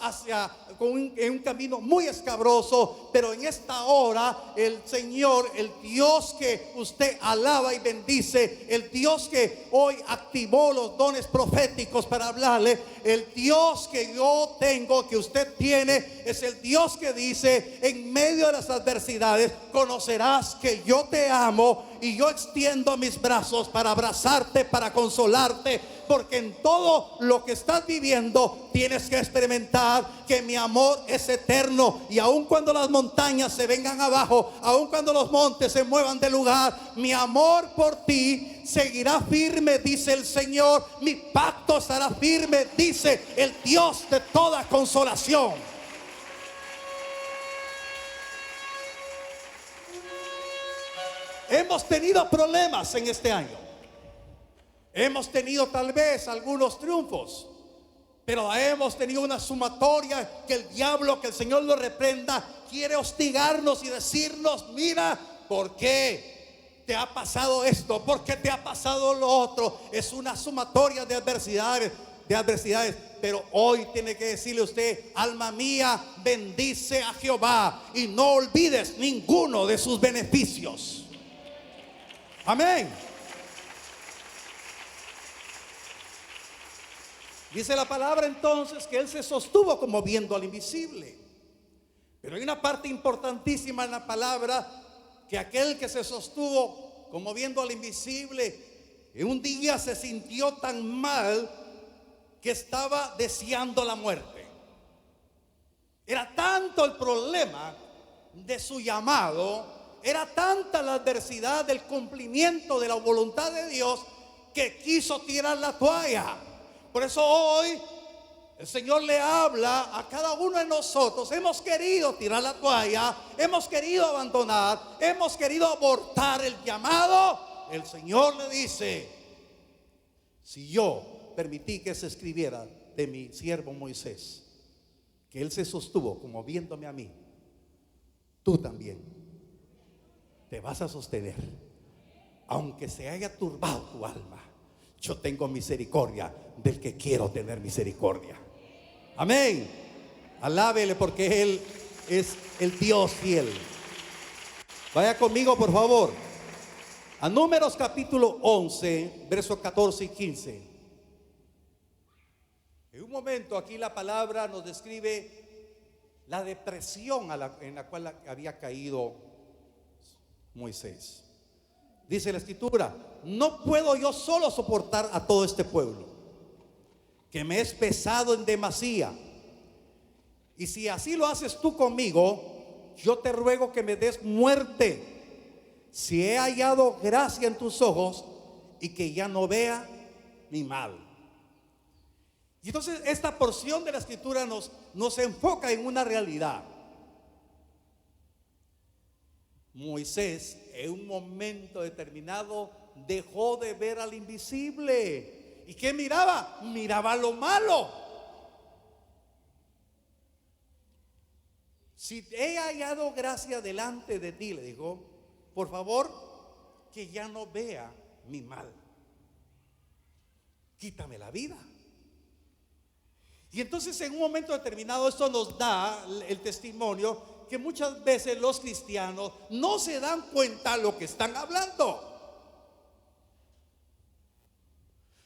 en un camino muy escabroso. Pero en esta hora el Señor, el Dios que usted alaba y bendice, el Dios que hoy activó los dones proféticos para hablarle, el Dios que yo tengo, que usted tiene, es el Dios que dice: en medio de las adversidades conocerás que yo te amo y yo extiendo mis brazos para abrazarte, para consolarte. Porque en todo lo que estás viviendo tienes que experimentar que mi amor es eterno. Y aun cuando las montañas se vengan abajo, aun cuando los montes se muevan de lugar, mi amor por ti seguirá firme, dice el Señor. Mi pacto estará firme, dice el Dios de toda consolación. Hemos tenido problemas en este año. Hemos tenido tal vez algunos triunfos, pero hemos tenido una sumatoria que el diablo, que el Señor lo reprenda, quiere hostigarnos y decirnos: mira, ¿por qué te ha pasado esto? ¿Por qué te ha pasado lo otro? Es una sumatoria de adversidades. Pero hoy tiene que decirle usted: alma mía, bendice a Jehová y no olvides ninguno de sus beneficios. Amén. Dice la palabra entonces que él se sostuvo como viendo al invisible. Pero hay una parte importantísima en la palabra, que aquel que se sostuvo como viendo al invisible, en un día se sintió tan mal que estaba deseando la muerte. Era tanto el problema de su llamado, era tanta la adversidad del cumplimiento de la voluntad de Dios, que quiso tirar la toalla. Por eso hoy el Señor le habla a cada uno de nosotros. Hemos querido tirar la toalla, hemos querido abandonar, hemos querido abortar el llamado. El Señor le dice: si yo permití que se escribiera de mi siervo Moisés, que él se sostuvo como viéndome a mí, tú también te vas a sostener, aunque se haya turbado tu alma. Yo tengo misericordia del que quiero tener misericordia. Amén. Alábele, porque Él es el Dios fiel. Vaya conmigo, por favor, a Números capítulo 11, versos 14 y 15. En un momento aquí la palabra nos describe la depresión en la cual había caído Moisés. Dice la escritura: no puedo yo solo soportar a todo este pueblo, que me es pesado en demasía. Y si así lo haces tú conmigo, yo te ruego que me des muerte, si he hallado gracia en tus ojos, y que ya no vea mi mal. Y entonces esta porción de la escritura nos enfoca en una realidad. Moisés en un momento determinado dejó de ver al invisible. ¿Y qué miraba? Miraba lo malo. Si he hallado gracia delante de ti, le dijo, por favor, que ya no vea mi mal. Quítame la vida. Y entonces en un momento determinado esto nos da el testimonio que muchas veces los cristianos no se dan cuenta de lo que están hablando.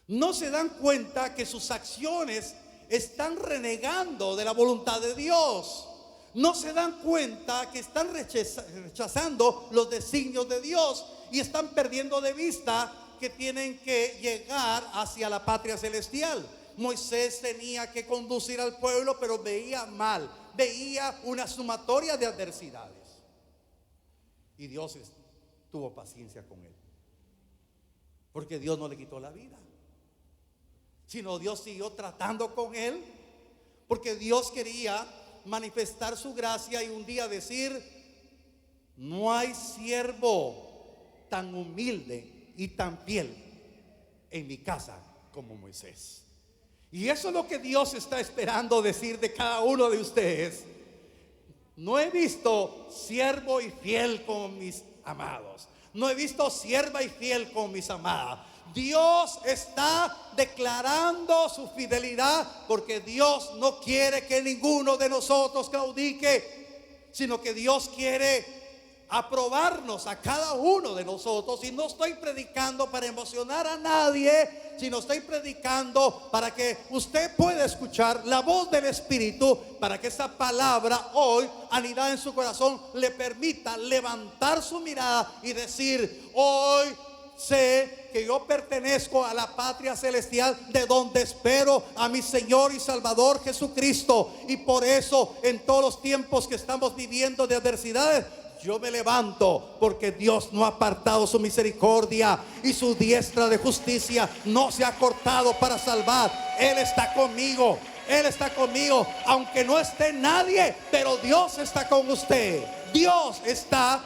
No se dan cuenta que sus acciones están renegando de la voluntad de Dios. No se dan cuenta que están rechazando los designios de Dios y están perdiendo de vista que tienen que llegar hacia la patria celestial. Moisés tenía que conducir al pueblo, pero veía mal, veía una sumatoria de adversidades. Y Dios tuvo paciencia con él, porque Dios no le quitó la vida, sino Dios siguió tratando con él, porque Dios quería manifestar su gracia y un día decir: no hay siervo tan humilde y tan fiel en mi casa como Moisés. Y eso es lo que Dios está esperando decir de cada uno de ustedes. No he visto siervo y fiel como mis amados. No he visto sierva y fiel como mis amadas. Dios está declarando su fidelidad, porque Dios no quiere que ninguno de nosotros claudique, sino que Dios quiere aprobarnos a cada uno de nosotros. Y no estoy predicando para emocionar a nadie, sino estoy predicando para que usted pueda escuchar la voz del Espíritu, para que esa palabra hoy anidada en su corazón le permita levantar su mirada y decir: hoy sé que yo pertenezco a la patria celestial, de donde espero a mi Señor y Salvador Jesucristo. Y por eso en todos los tiempos que estamos viviendo de adversidades, yo me levanto, porque Dios no ha apartado su misericordia y su diestra de justicia no se ha cortado para salvar. Él está conmigo, Él está conmigo, aunque no esté nadie, pero Dios está con usted. Dios está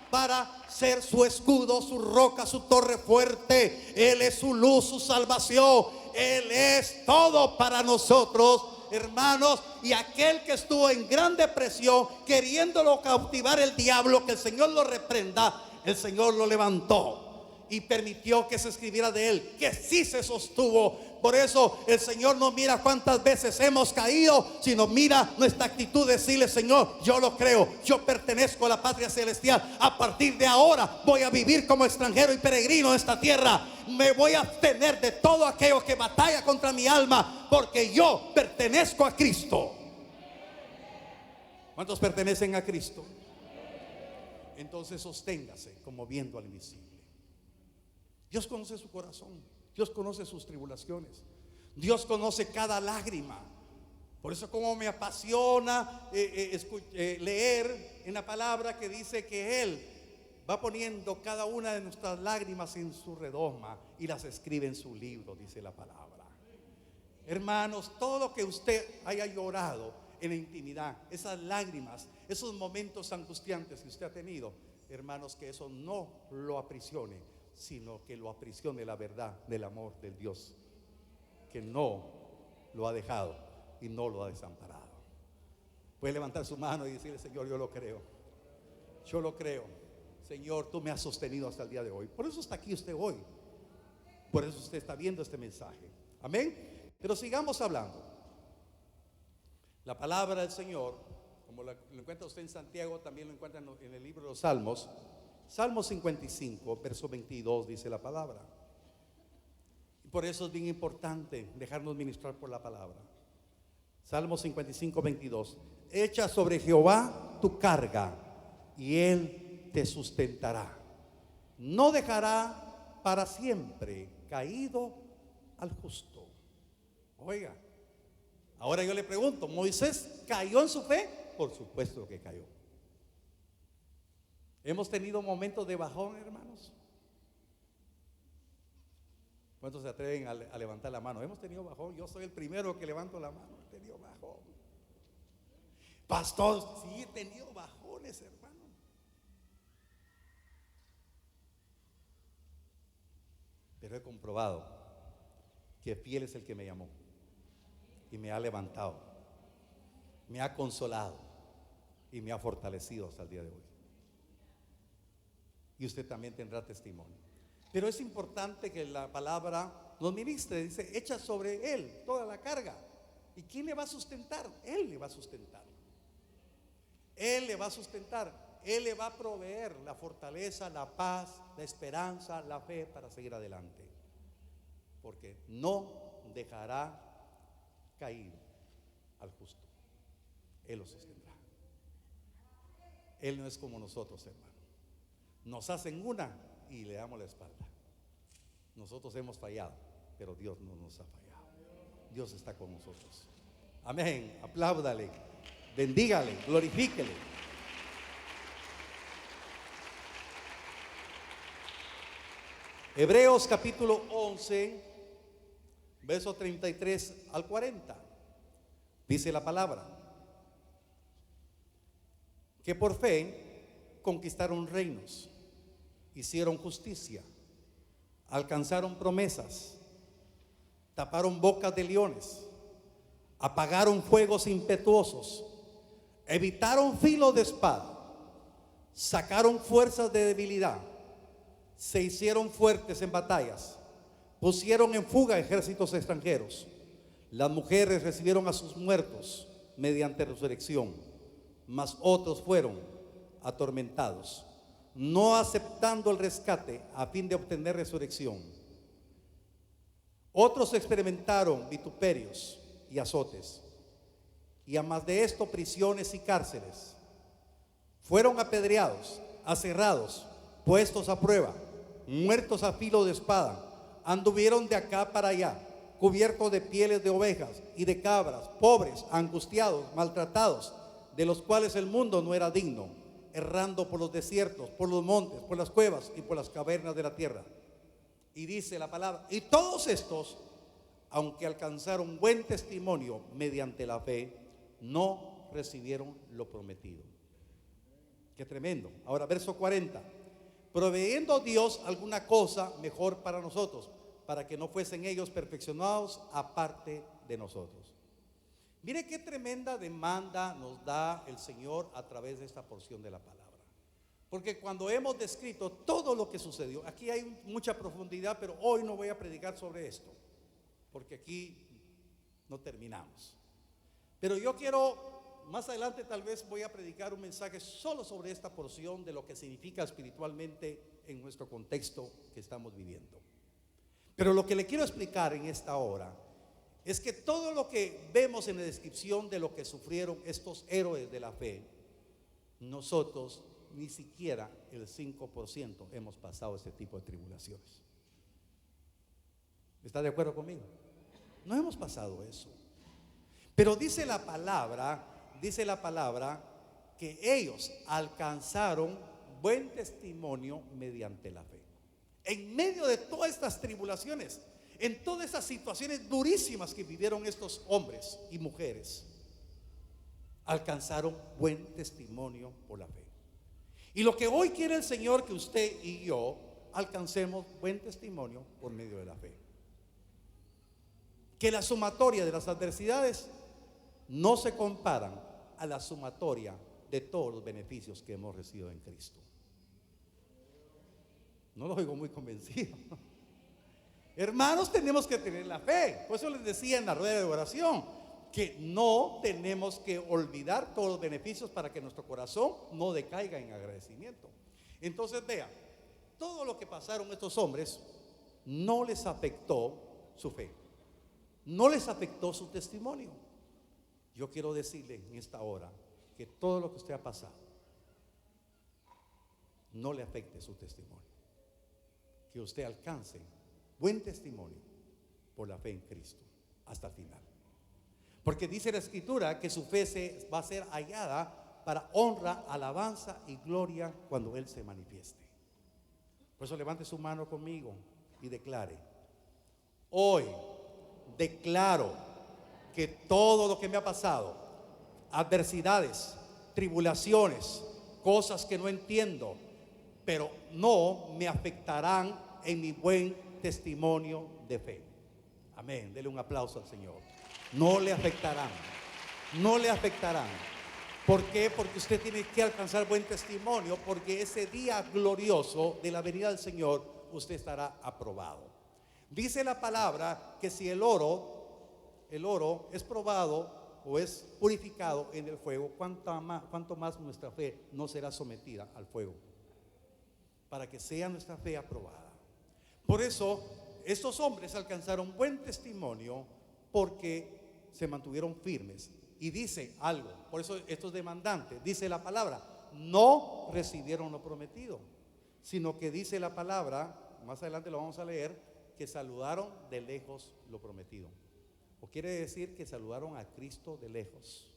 para ser su escudo, su roca, su torre fuerte. Él es su luz, su salvación. Él es todo para nosotros, hermanos. Y aquel que estuvo en gran depresión, queriéndolo cautivar el diablo, que el Señor lo reprenda, el Señor lo levantó y permitió que se escribiera de él que sí se sostuvo Por eso el Señor no mira cuántas veces hemos caído, sino mira nuestra actitud de decirle: Señor, yo lo creo, yo pertenezco a la patria celestial. A partir de ahora voy a vivir como extranjero y peregrino en esta tierra. Me voy a abstener de todo aquello que batalla contra mi alma, porque yo pertenezco a Cristo. ¿Cuántos pertenecen a Cristo? Entonces sosténgase como viendo al invisible. Dios conoce su corazón, Dios conoce sus tribulaciones, Dios conoce cada lágrima. Por eso como me apasiona leer en la palabra que dice que Él va poniendo cada una de nuestras lágrimas en su redoma y las escribe en su libro, dice la palabra. Hermanos, todo lo que usted haya llorado en la intimidad, esas lágrimas, esos momentos angustiantes que usted ha tenido, hermanos, que eso no lo aprisione, sino que lo aprisione la verdad del amor del Dios, que no lo ha dejado y no lo ha desamparado. Puede levantar su mano y decirle: Señor, yo lo creo, yo lo creo. Señor, tú me has sostenido hasta el día de hoy. Por eso está aquí usted hoy, por eso usted está viendo este mensaje. Amén. Pero sigamos hablando. La palabra del Señor, como lo encuentra usted en Santiago, también lo encuentra en el libro de los Salmos. Salmo 55, verso 22 dice la palabra. Y por eso es bien importante dejarnos ministrar por la palabra. Salmo 55, 22. Echa sobre Jehová tu carga y Él te sustentará. No dejará para siempre caído al justo. Oiga, ahora yo le pregunto: ¿Moisés cayó en su fe? Por supuesto que cayó. Hemos tenido momentos de bajón, hermanos. ¿Cuántos se atreven a levantar la mano? Hemos tenido bajón. Yo soy el primero que levanto la mano. He tenido bajón. Pastor, sí, he tenido bajones, hermano. Pero he comprobado que fiel es el que me llamó y me ha levantado, me ha consolado y me ha fortalecido hasta el día de hoy. Y usted también tendrá testimonio. Pero es importante que la palabra nos ministre. Dice: echa sobre Él toda la carga. ¿Y quién le va a sustentar? Él le va a sustentar. Él le va a sustentar. Él le va a proveer la fortaleza, la paz, la esperanza, la fe para seguir adelante. Porque no dejará caído al justo. Él lo sostendrá. Él no es como nosotros, hermano. Nos hacen una y le damos la espalda. Nosotros hemos fallado, pero Dios no nos ha fallado. Dios está con nosotros. Amén. Apláudale, bendígale, glorifíquele. Hebreos capítulo 11, verso 33 al 40. Dice la palabra: que por fe conquistaron reinos, hicieron justicia, alcanzaron promesas, taparon bocas de leones, apagaron fuegos impetuosos, evitaron filo de espada, sacaron fuerzas de debilidad, se hicieron fuertes en batallas, pusieron en fuga ejércitos extranjeros. Las mujeres recibieron a sus muertos mediante resurrección, mas otros fueron atormentados, no aceptando el rescate a fin de obtener resurrección. Otros experimentaron vituperios y azotes, y además de esto prisiones y cárceles. Fueron apedreados, aserrados, puestos a prueba, muertos a filo de espada. Anduvieron de acá para allá, cubiertos de pieles de ovejas y de cabras, pobres, angustiados, maltratados, de los cuales el mundo no era digno, errando por los desiertos, por los montes, por las cuevas y por las cavernas de la tierra. Y dice la palabra: y todos estos, aunque alcanzaron buen testimonio mediante la fe, no recibieron lo prometido. Qué tremendo. Ahora, verso 40. Proveyendo Dios alguna cosa mejor para nosotros, para que no fuesen ellos perfeccionados aparte de nosotros. Mire qué tremenda demanda nos da el Señor a través de esta porción de la palabra. Porque cuando hemos descrito todo lo que sucedió, aquí hay mucha profundidad, pero hoy no voy a predicar sobre esto. porque aquí no terminamos. Pero yo quiero, más adelante tal vez voy a predicar un mensaje solo sobre esta porción de lo que significa espiritualmente en nuestro contexto que estamos viviendo. Pero lo que le quiero explicar en esta hora es que todo lo que vemos en la descripción de lo que sufrieron estos héroes de la fe, nosotros ni siquiera el 5% hemos pasado este tipo de tribulaciones. ¿Está de acuerdo conmigo? No hemos pasado eso. Pero dice la palabra que ellos alcanzaron buen testimonio mediante la fe. En medio de todas estas tribulaciones, en todas estas situaciones durísimas que vivieron estos hombres y mujeres, alcanzaron buen testimonio por la fe. Y lo que hoy quiere el Señor que usted y yo alcancemos buen testimonio por medio de la fe. Que la sumatoria de las adversidades no se comparan a la sumatoria de todos los beneficios que hemos recibido en Cristo. No lo oigo muy convencido. Hermanos, tenemos que tener la fe. Por eso les decía en la rueda de oración que no tenemos que olvidar todos los beneficios para que nuestro corazón no decaiga en agradecimiento. Entonces vea, todo lo que pasaron estos hombres no les afectó su fe, no les afectó su testimonio. Yo quiero decirle en esta hora que todo lo que usted ha pasado no le afecte su testimonio, que usted alcance buen testimonio por la fe en Cristo hasta el final. Porque dice la Escritura que su fe va a ser hallada para honra, alabanza y gloria cuando Él se manifieste. Por eso levante su mano conmigo y declare: hoy declaro que todo lo que me ha pasado, adversidades, tribulaciones, cosas que no entiendo, pero no me afectarán en mi buen testimonio de fe. Amén. Dele un aplauso al Señor. No le afectarán. No le afectarán. ¿Por qué? Porque usted tiene que alcanzar buen testimonio, porque ese día glorioso de la venida del Señor usted estará aprobado. Dice la palabra que si el oro es probado o es purificado en el fuego, cuánto más nuestra fe no será sometida al fuego, para que sea nuestra fe aprobada. Por eso estos hombres alcanzaron buen testimonio porque se mantuvieron firmes. Y dice algo, por eso estos demandantes, dice la palabra, no recibieron lo prometido, sino que dice la palabra, más adelante lo vamos a leer, que saludaron de lejos lo prometido. O quiere decir que saludaron a Cristo de lejos.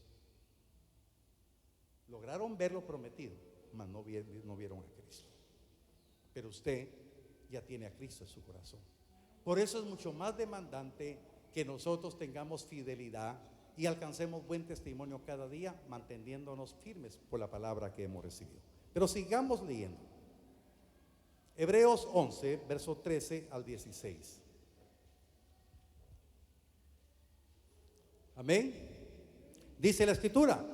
Lograron ver lo prometido, mas no vieron a Cristo. Pero usted ya tiene a Cristo en su corazón. Por eso es mucho más demandante que nosotros tengamos fidelidad y alcancemos buen testimonio cada día, manteniéndonos firmes por la palabra que hemos recibido. Pero sigamos leyendo. Hebreos 11, verso 13 al 16. Amén. Dice la Escritura: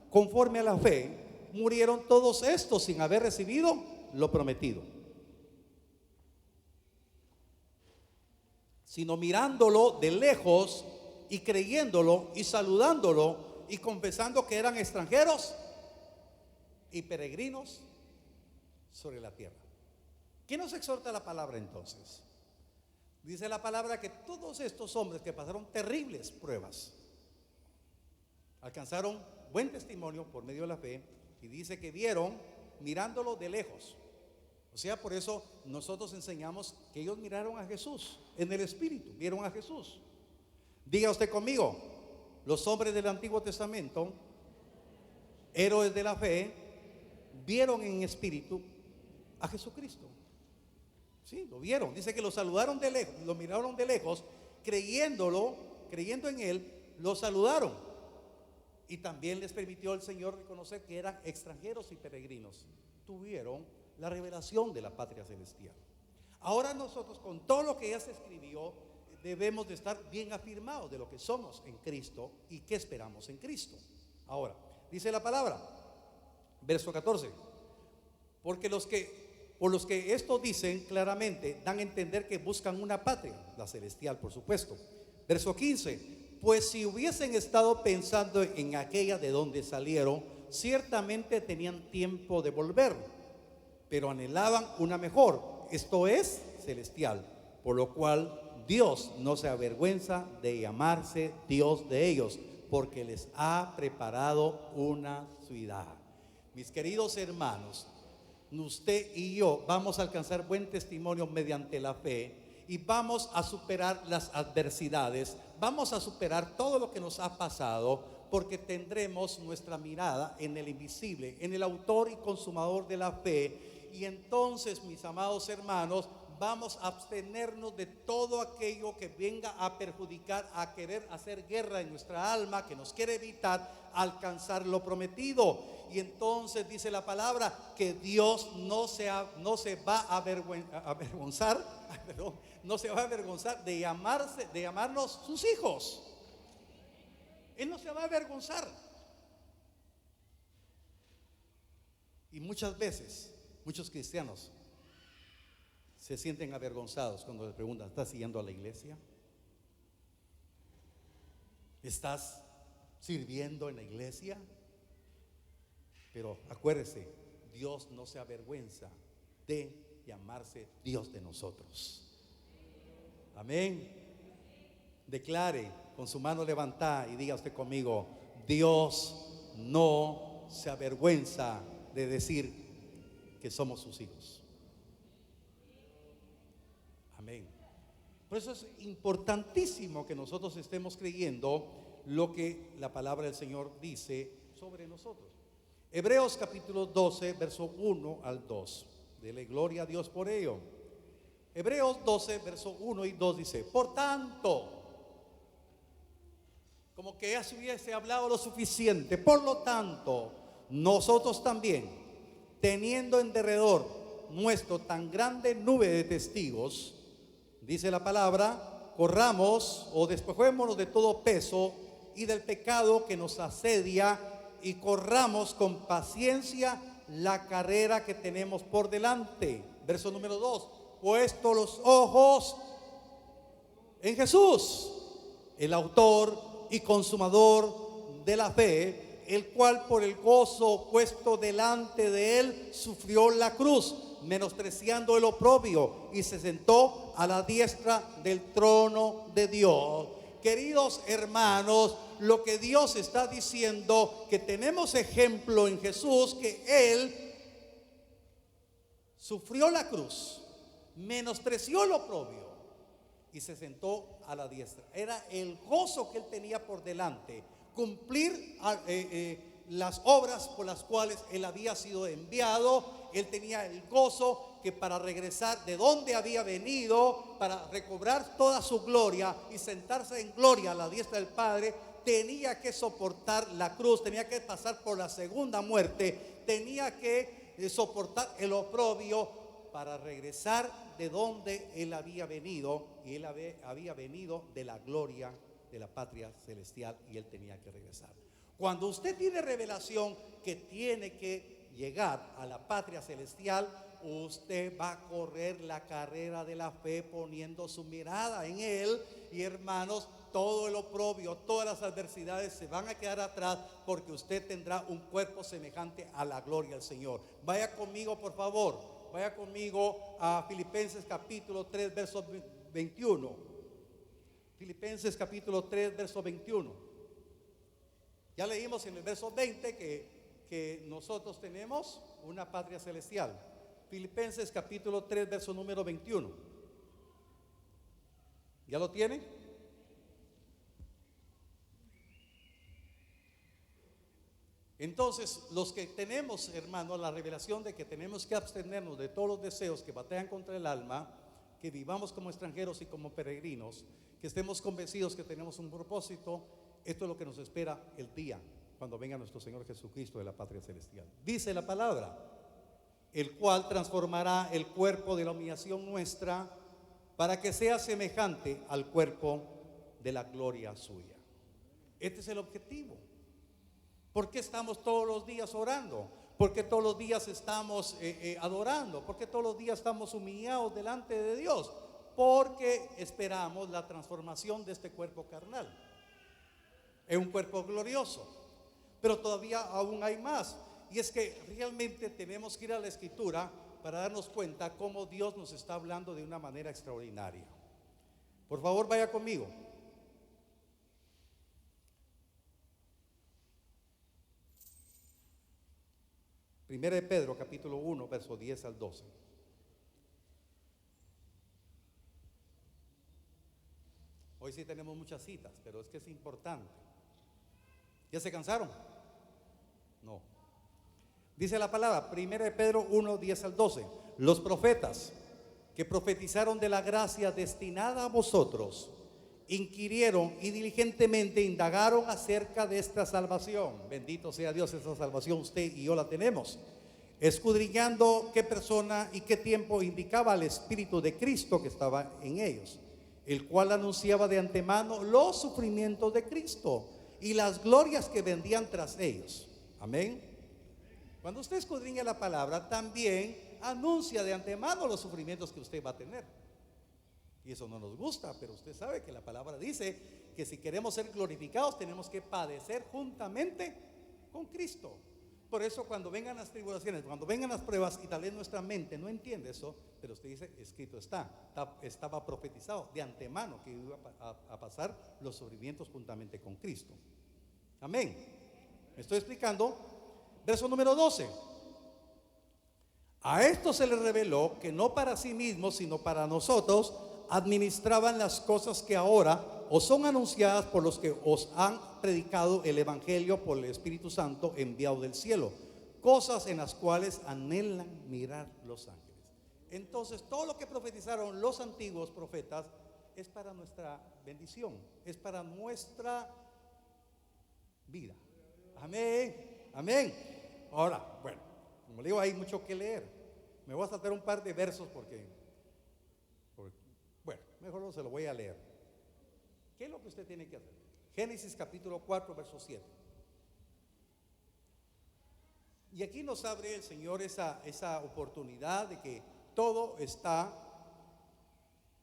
conforme a la fe, murieron todos estos sin haber recibido lo prometido, sino mirándolo de lejos y creyéndolo y saludándolo y confesando que eran extranjeros y peregrinos sobre la tierra. ¿Qué nos exhorta la palabra entonces? Dice la palabra que todos estos hombres que pasaron terribles pruebas alcanzaron buen testimonio por medio de la fe, y dice que vieron mirándolo de lejos. O sea, por eso nosotros enseñamos que ellos miraron a Jesús en el Espíritu, vieron a Jesús. Diga usted conmigo: los hombres del Antiguo Testamento, héroes de la fe, vieron en espíritu a Jesucristo. Sí, lo vieron. Dice que lo saludaron de lejos, lo miraron de lejos, creyendo en Él, lo saludaron. Y también les permitió el Señor reconocer que eran extranjeros y peregrinos. Tuvieron la revelación de la patria celestial. Ahora nosotros, con todo lo que ya se escribió, debemos de estar bien afirmados de lo que somos en Cristo y qué esperamos en Cristo. Ahora, dice la palabra, verso 14: porque por los que esto dicen claramente, dan a entender que buscan una patria, la celestial por supuesto. Verso 15. Pues si hubiesen estado pensando en aquella de donde salieron, ciertamente tenían tiempo de volver, pero anhelaban una mejor, esto es celestial, por lo cual Dios no se avergüenza de llamarse Dios de ellos, porque les ha preparado una ciudad. Mis queridos hermanos, usted y yo vamos a alcanzar buen testimonio mediante la fe, y vamos a superar las adversidades, vamos a superar todo lo que nos ha pasado, porque tendremos nuestra mirada en el invisible, en el autor y consumador de la fe. Y entonces, mis amados hermanos, vamos a abstenernos de todo aquello que venga a perjudicar, a querer hacer guerra en nuestra alma, que nos quiere evitar alcanzar lo prometido. Y entonces dice la palabra que Dios no se va a avergonzar, no se va a avergonzar de llamarnos sus hijos. Él no se va a avergonzar. Y muchas veces, muchos cristianos se sienten avergonzados cuando les preguntan: ¿estás siguiendo a la iglesia? ¿Estás sirviendo en la iglesia? Pero acuérdese, Dios no se avergüenza de llamarse Dios de nosotros. Amén. Declare con su mano levantada y diga usted conmigo: Dios no se avergüenza de decir que somos sus hijos. Amén. Por eso es importantísimo que nosotros estemos creyendo lo que la palabra del Señor dice sobre nosotros. Hebreos capítulo 12, verso 1 al 2. Dele gloria a Dios por ello. Hebreos 12, verso 1 y 2 dice: por tanto, como que ya se hubiese hablado lo suficiente, por lo tanto, nosotros también, teniendo en derredor nuestro tan grande nube de testigos, dice la palabra, corramos o despojémonos de todo peso y del pecado que nos asedia, y corramos con paciencia la carrera que tenemos por delante. Verso número 2: puesto los ojos en Jesús, el autor y consumador de la fe, el cual por el gozo puesto delante de él sufrió la cruz, menospreciando el oprobio, y se sentó a la diestra del trono de Dios. Queridos hermanos, lo que Dios está diciendo, que tenemos ejemplo en Jesús, que Él sufrió la cruz, menospreció el oprobio y se sentó a la diestra. Era el gozo que Él tenía por delante, cumplir las obras por las cuales Él había sido enviado. Él tenía el gozo que para regresar de donde había venido, para recobrar toda su gloria y sentarse en gloria a la diestra del Padre, tenía que soportar la cruz, tenía que pasar por la segunda muerte, tenía que soportar el oprobio para regresar de donde él había venido. Y él había venido de la gloria de la patria celestial, y él tenía que regresar. Cuando usted tiene revelación que tiene que llegar a la patria celestial, usted va a correr la carrera de la fe poniendo su mirada en Él. Y hermanos, todo el oprobio, todas las adversidades se van a quedar atrás, porque usted tendrá un cuerpo semejante a la gloria del Señor. Vaya conmigo, por favor, vaya conmigo a Filipenses capítulo 3, verso 21. Filipenses capítulo 3, verso 21. Ya leímos en el verso 20 que nosotros tenemos una patria celestial. Filipenses capítulo 3, verso número 21. ¿Ya lo tiene? Entonces, los que tenemos, hermanos, la revelación de que tenemos que abstenernos de todos los deseos que batallan contra el alma, que vivamos como extranjeros y como peregrinos, que estemos convencidos que tenemos un propósito. Esto es lo que nos espera el día cuando venga nuestro Señor Jesucristo de la patria celestial. Dice la palabra: el cual transformará el cuerpo de la humillación nuestra, para que sea semejante al cuerpo de la gloria suya. Este es el objetivo. ¿Por qué estamos todos los días orando? ¿Por qué todos los días estamos adorando? ¿Por qué todos los días estamos humillados delante de Dios? porque esperamos la transformación de este cuerpo carnal en un cuerpo glorioso. Pero todavía aún hay más, y es que realmente tenemos que ir a la Escritura para darnos cuenta cómo Dios nos está hablando de una manera extraordinaria. Por favor, vaya conmigo. Primera de Pedro, capítulo 1, verso 10 al 12. Hoy sí tenemos muchas citas, pero es que es importante. ¿Ya se cansaron? No. Dice la palabra, Primera de Pedro 1, 10 al 12. Los profetas que profetizaron de la gracia destinada a vosotros, inquirieron y diligentemente indagaron acerca de esta salvación. Bendito sea Dios, esta salvación usted y yo la tenemos. Escudriñando qué persona y qué tiempo indicaba el Espíritu de Cristo que estaba en ellos, el cual anunciaba de antemano los sufrimientos de Cristo y las glorias que vendrían tras ellos. Amén. Cuando usted escudriña la palabra, también anuncia de antemano los sufrimientos que usted va a tener. Y eso no nos gusta, pero usted sabe que la palabra dice que si queremos ser glorificados tenemos que padecer juntamente con Cristo. Por eso cuando vengan las tribulaciones, cuando vengan las pruebas, y tal vez nuestra mente no entiende eso, pero usted dice, escrito estaba profetizado de antemano que iba a pasar los sufrimientos juntamente con Cristo. Amén. Me estoy explicando. Verso número 12. A esto se le reveló que no para sí mismos, sino para nosotros, administraban las cosas que ahora os son anunciadas por los que os han predicado el Evangelio por el Espíritu Santo enviado del cielo, cosas en las cuales anhelan mirar los ángeles. Entonces todo lo que profetizaron los antiguos profetas es para nuestra bendición, es para nuestra vida. Amén, amén. Ahora, bueno, como le digo, hay mucho que leer. Me voy a saltar un par de versos porque bueno, mejor no se lo voy a leer. ¿Qué es lo que usted tiene que hacer? Génesis capítulo 4, verso 7. Y aquí nos abre el Señor esa oportunidad de que todo está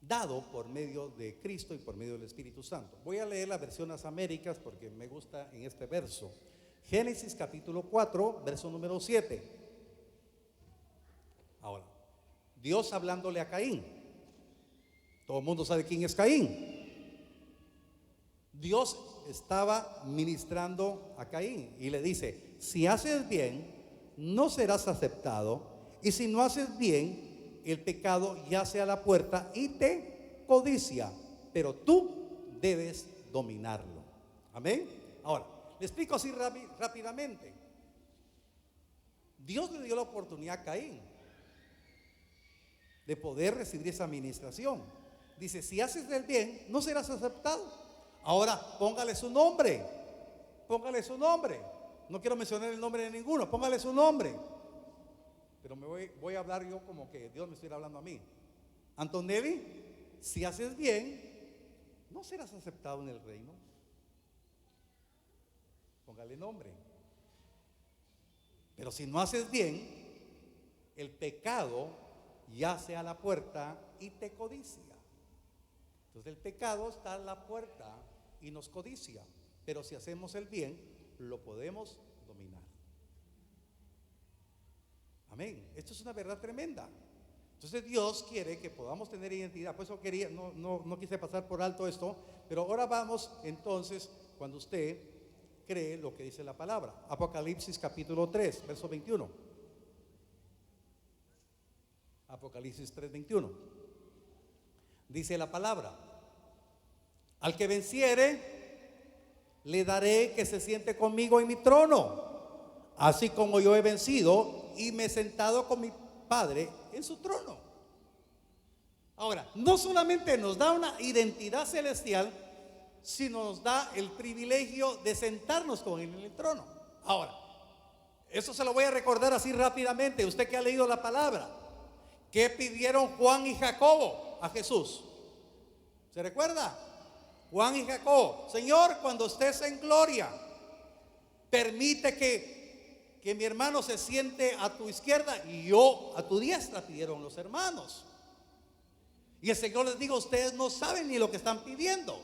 dado por medio de Cristo y por medio del Espíritu Santo. Voy a leer la versión Las Américas porque me gusta en este verso. Génesis capítulo 4, verso número 7. Ahora, Dios hablándole a Caín. Todo el mundo sabe quién es Caín. Dios estaba ministrando a Caín y le dice, si haces bien, no serás aceptado, y si no haces bien, el pecado yace a la puerta y te codicia, pero tú debes dominarlo. Amén. Ahora, le explico así rápidamente. Dios le dio la oportunidad a Caín de poder recibir esa administración. Dice, si haces el bien, no serás aceptado. Ahora, póngale su nombre. Póngale su nombre. No quiero mencionar el nombre de ninguno. Póngale su nombre. Pero voy a hablar yo como que Dios me estuviera hablando a mí. Antonelli, si haces bien, no serás aceptado en el reino. Póngale nombre. Pero si no haces bien, el pecado yace a la puerta y te codicia. Entonces el pecado está a la puerta y nos codicia, pero si hacemos el bien, lo podemos dominar. Amén. Esto es una verdad tremenda. Entonces Dios quiere que podamos tener identidad. Por eso no quise pasar por alto esto, pero ahora vamos entonces, cuando usted cree lo que dice la palabra. Apocalipsis capítulo 3, verso 21. Apocalipsis 3, 21. Dice la palabra: al que venciere, le daré que se siente conmigo en mi trono, así como yo he vencido y me he sentado con mi Padre en su trono. Ahora, no solamente nos da una identidad celestial, sino nos da el privilegio de sentarnos con Él en el trono. Ahora, eso se lo voy a recordar así rápidamente. Usted que ha leído la palabra, ¿qué pidieron Juan y Jacobo a Jesús? ¿Se recuerda? Juan y Jacobo: Señor, cuando estés en gloria, permite que mi hermano se siente a tu izquierda y yo a tu diestra, pidieron los hermanos. Y el Señor les dijo: ustedes no saben ni lo que están pidiendo.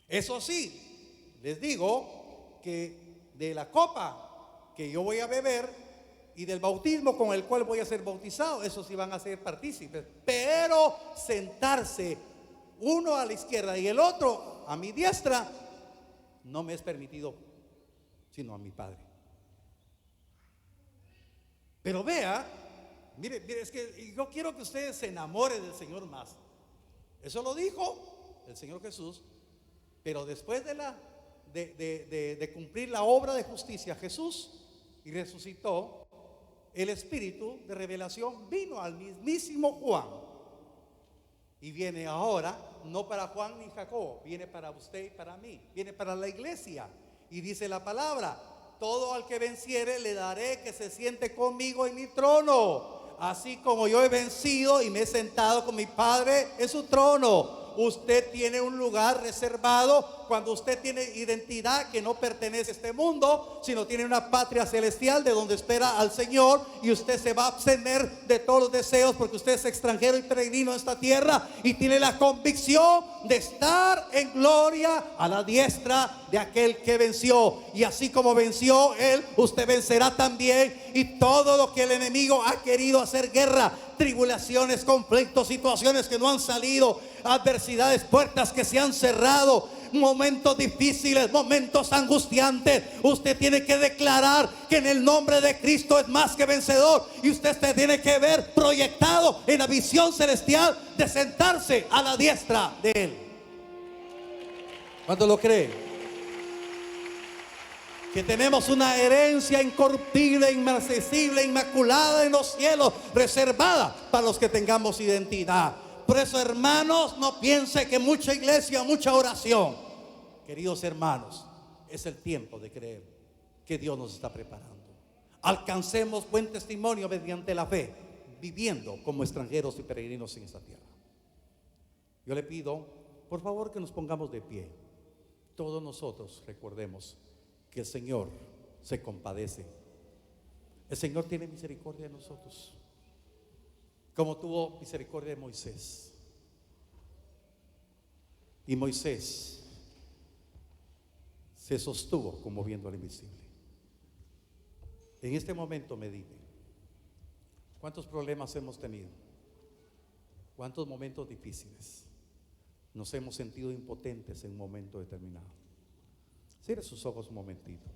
Eso sí, les digo que de la copa que yo voy a beber y del bautismo con el cual voy a ser bautizado, eso sí van a ser partícipes. Pero sentarse uno a la izquierda y el otro a mi diestra no me es permitido, sino a mi Padre. Pero vea, mire, es que yo quiero que ustedes se enamoren del Señor más. Eso lo dijo el Señor Jesús. Pero después de cumplir la obra de justicia Jesús y resucitó, el espíritu de revelación vino al mismísimo Juan. Y viene ahora, no para Juan ni Jacobo, viene para usted y para mí, viene para la iglesia. Y dice la palabra: todo al que venciere le daré que se siente conmigo en mi trono, así como yo he vencido y me he sentado con mi Padre en su trono. Usted tiene un lugar reservado cuando usted tiene identidad que no pertenece a este mundo, sino tiene una patria celestial de donde espera al Señor. Y usted se va a abstener de todos los deseos porque usted es extranjero y peregrino en esta tierra y tiene la convicción de estar en gloria a la diestra de aquel que venció. Y así como venció Él, usted vencerá también. Y todo lo que el enemigo ha querido hacer guerra, tribulaciones, conflictos, situaciones que no han salido, adversidades, puertas que se han cerrado, momentos difíciles, momentos angustiantes, usted tiene que declarar que en el nombre de Cristo es más que vencedor. Y usted se tiene que ver proyectado en la visión celestial de sentarse a la diestra de Él. ¿Cuánto lo cree? Que tenemos una herencia incorruptible, inmarcesible, inmaculada en los cielos, reservada para los que tengamos identidad. Por eso, hermanos, no piense que mucha iglesia, mucha oración. Queridos hermanos, es el tiempo de creer que Dios nos está preparando. Alcancemos buen testimonio mediante la fe, viviendo como extranjeros y peregrinos en esta tierra. Yo le pido, por favor, que nos pongamos de pie. Todos nosotros recordemos que el Señor se compadece. El Señor tiene misericordia de nosotros, como tuvo misericordia de Moisés. Y Moisés se sostuvo como viendo al invisible. En este momento medite. ¿Cuántos problemas hemos tenido? ¿Cuántos momentos difíciles nos hemos sentido impotentes en un momento determinado? Cierre sus ojos un momentito.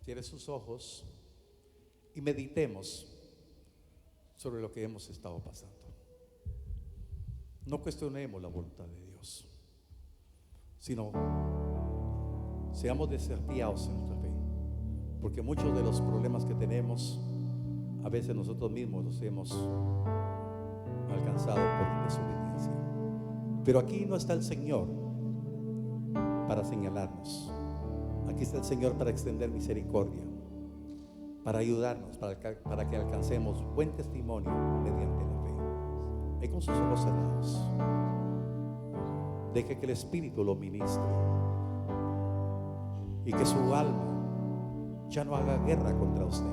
Cierre sus ojos y meditemos sobre lo que hemos estado pasando. No cuestionemos la voluntad de Dios, sino seamos desafiados en nuestra fe, porque muchos de los problemas que tenemos, a veces nosotros mismos los hemos alcanzado por desobediencia. Pero aquí no está el Señor para señalarnos. Aquí está el Señor para extender misericordia, para ayudarnos, para que alcancemos buen testimonio mediante la fe. Ahí con sus ojos cerrados, deje que el Espíritu lo ministre y que su alma ya no haga guerra contra usted,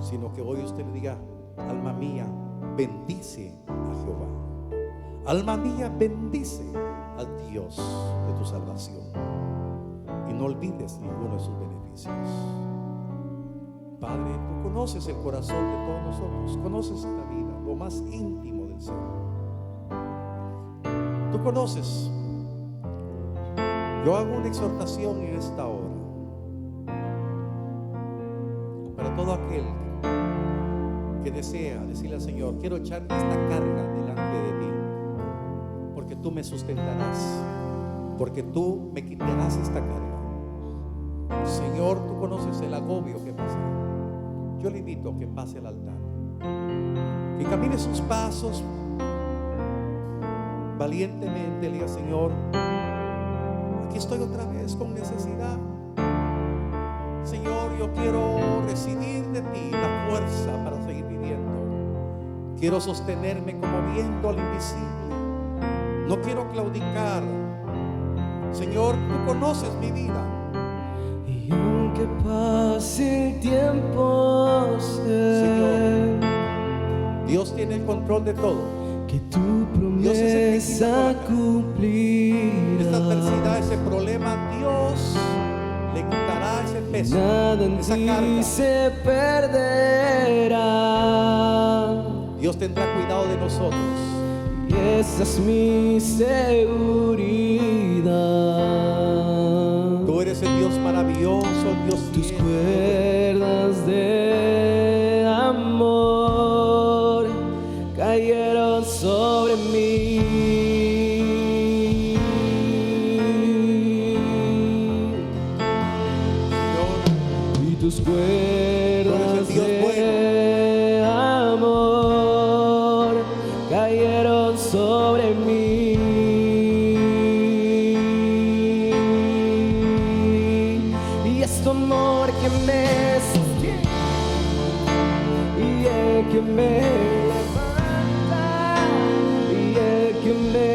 sino que hoy usted le diga: alma mía, bendice a Jehová. Alma mía, bendice al Dios de tu salvación, y no olvides ninguno de sus beneficios. Padre, tú conoces el corazón de todos nosotros, conoces la vida, lo más íntimo del ser. Tú conoces. Yo hago una exhortación en esta hora para todo aquel que desea decirle al Señor: quiero echar esta carga delante de ti, porque tú me sustentarás, porque tú me quitarás esta carga. Señor, tú conoces el agobio que pasa. Yo le invito a que pase al altar, que camine sus pasos valientemente. Le diga: Señor, aquí estoy otra vez con necesidad. Señor, yo quiero recibir de ti la fuerza para seguir viviendo. Quiero sostenerme como viendo al invisible. No quiero claudicar. Señor, tú conoces mi vida. Y aunque aunque pase el tiempo, sé Dios tiene el control de todo. que tu Dios es el que quita promesa toda carga. cumplirá. Esta adversidad, ese problema, Dios le quitará ese peso, Nada en esa ti carga. se perderá. Dios tendrá cuidado de nosotros. Y esa es mi seguridad. Tú eres el Dios maravilloso, Dios Tus fiel. cuerdas de amor cayeron sobre mí. Y tus cuerdas Dios de amor cayeron sobre mí. Y es tu amor que me sostiene y el que me levanta y el que me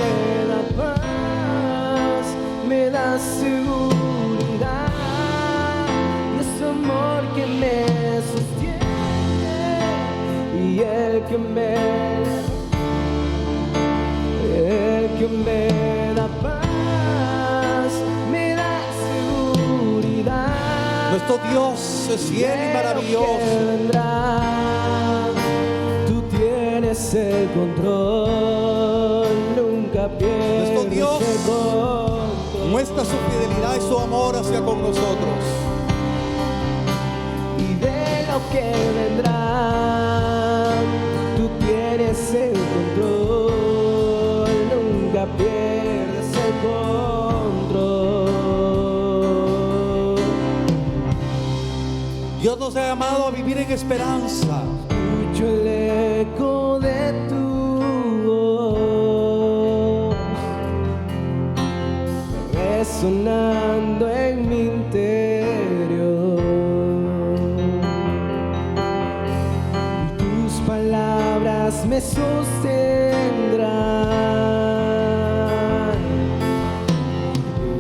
da paz, me da seguridad. Y es tu amor que me sostiene y el que me da paz, me da seguridad. Nuestro Dios es fiel y maravilloso. Tú tienes el control, nunca pierdes Nuestro Dios el control. muestra su fidelidad y su amor hacia con nosotros. Y de lo que vendrá, tú tienes el control, nunca pierdes el control. Dios nos ha llamado a vivir en esperanza. Escucho el eco de tu voz resonando en mi interior. Y tus palabras me sostendrán.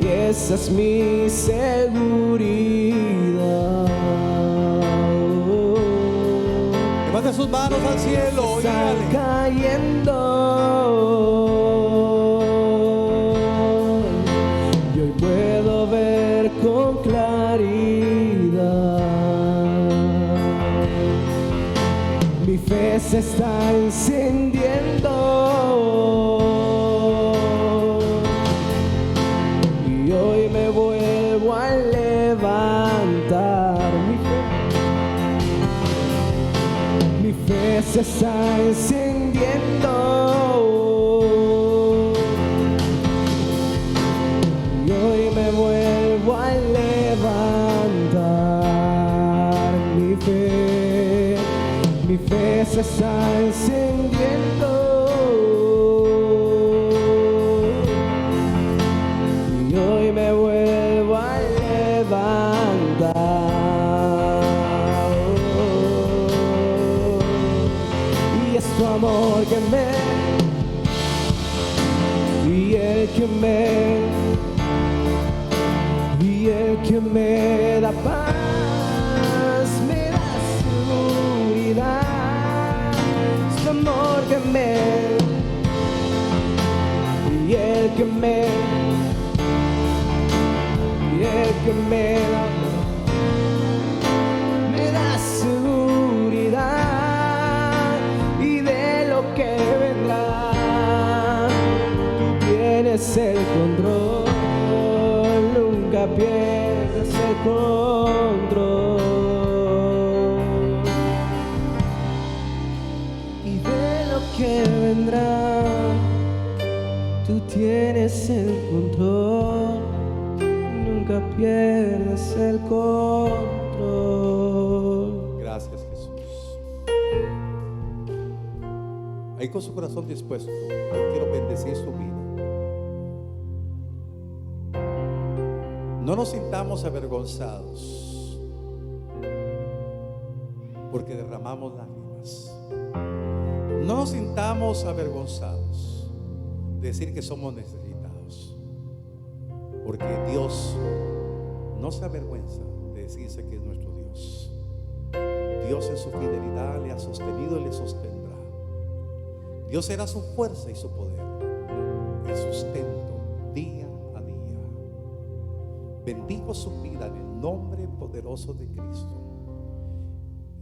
Y esa es mi seguridad. Levanta sus manos al cielo y Están dígale: cayendo y hoy puedo ver con claridad. Mi fe se está encendiendo y hoy me vuelvo a levantar. Mi fe se está encendiendo y hoy me vuelvo a levantar. Mi fe se está encendiendo y hoy me vuelvo a levantar. Y es tu amor que el que me da paz, me da seguridad. Es tu amor que el que me da seguridad. Y de lo que vendrá, tú tienes el control, nunca pierdes el control. Y de lo que vendrá, tú tienes el control, nunca pierdes el control. Gracias, Jesús. Ahí con su corazón dispuesto, quiero bendecir su vida. No nos sintamos avergonzados porque derramamos lágrimas. No nos sintamos avergonzados de decir que somos necesitados, porque Dios no se avergüenza de decirse que es nuestro Dios. Dios en su fidelidad le ha sostenido y le sostendrá. Dios será su fuerza y su poder, el sustento día a día. Bendigo su vida en el nombre poderoso de Cristo.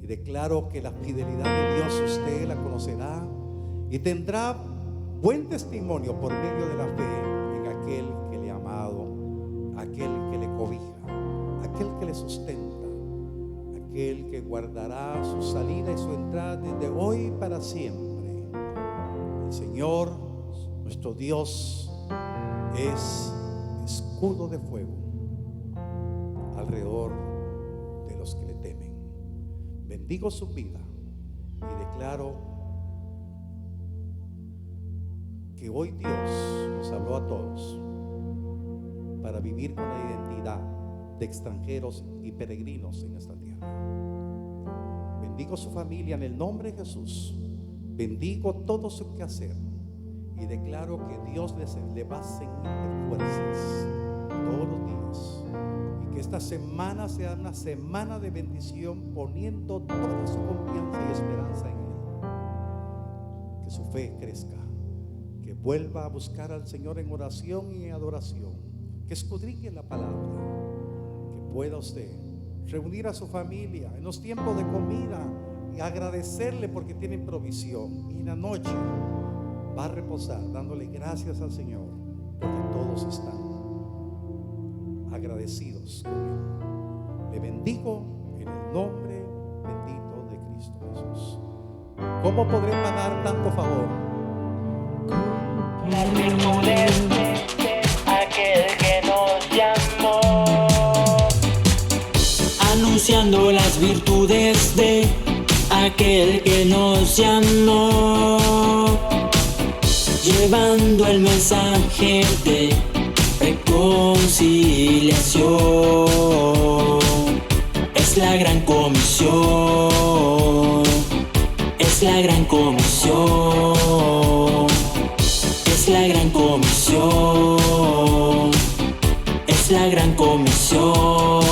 Y declaro que la fidelidad de Dios usted la conocerá y tendrá buen testimonio por medio de la fe en aquel que le ha amado, aquel que le cobija, aquel que le sustenta, aquel que guardará su salida y su entrada desde hoy para siempre. El Señor, nuestro Dios, es escudo de fuego alrededor de los que le temen. Bendigo su vida y declaro que hoy Dios nos habló a todos para vivir con la identidad de extranjeros y peregrinos en esta tierra. Bendigo su familia en el nombre de Jesús. Bendigo todo su quehacer y declaro que Dios le va a ceñir de fuerzas todos los días, y que esta semana sea una semana de bendición, poniendo toda su confianza y esperanza en Él. Que su fe crezca, que vuelva a buscar al Señor en oración y en adoración, que escudriñe la palabra, que pueda usted reunir a su familia en los tiempos de comida y agradecerle porque tienen provisión, y en la noche va a reposar dándole gracias al Señor porque todos están agradecidos con Él. Le bendigo en el nombre bendito de Cristo Jesús. ¿Cómo podré pagar tanto favor? Las virtudes de aquel que nos llamó, anunciando las virtudes de aquel que nos llamó, llevando el mensaje de reconciliación. Es la gran comisión, es la gran comisión, es la gran comisión, es la gran comisión.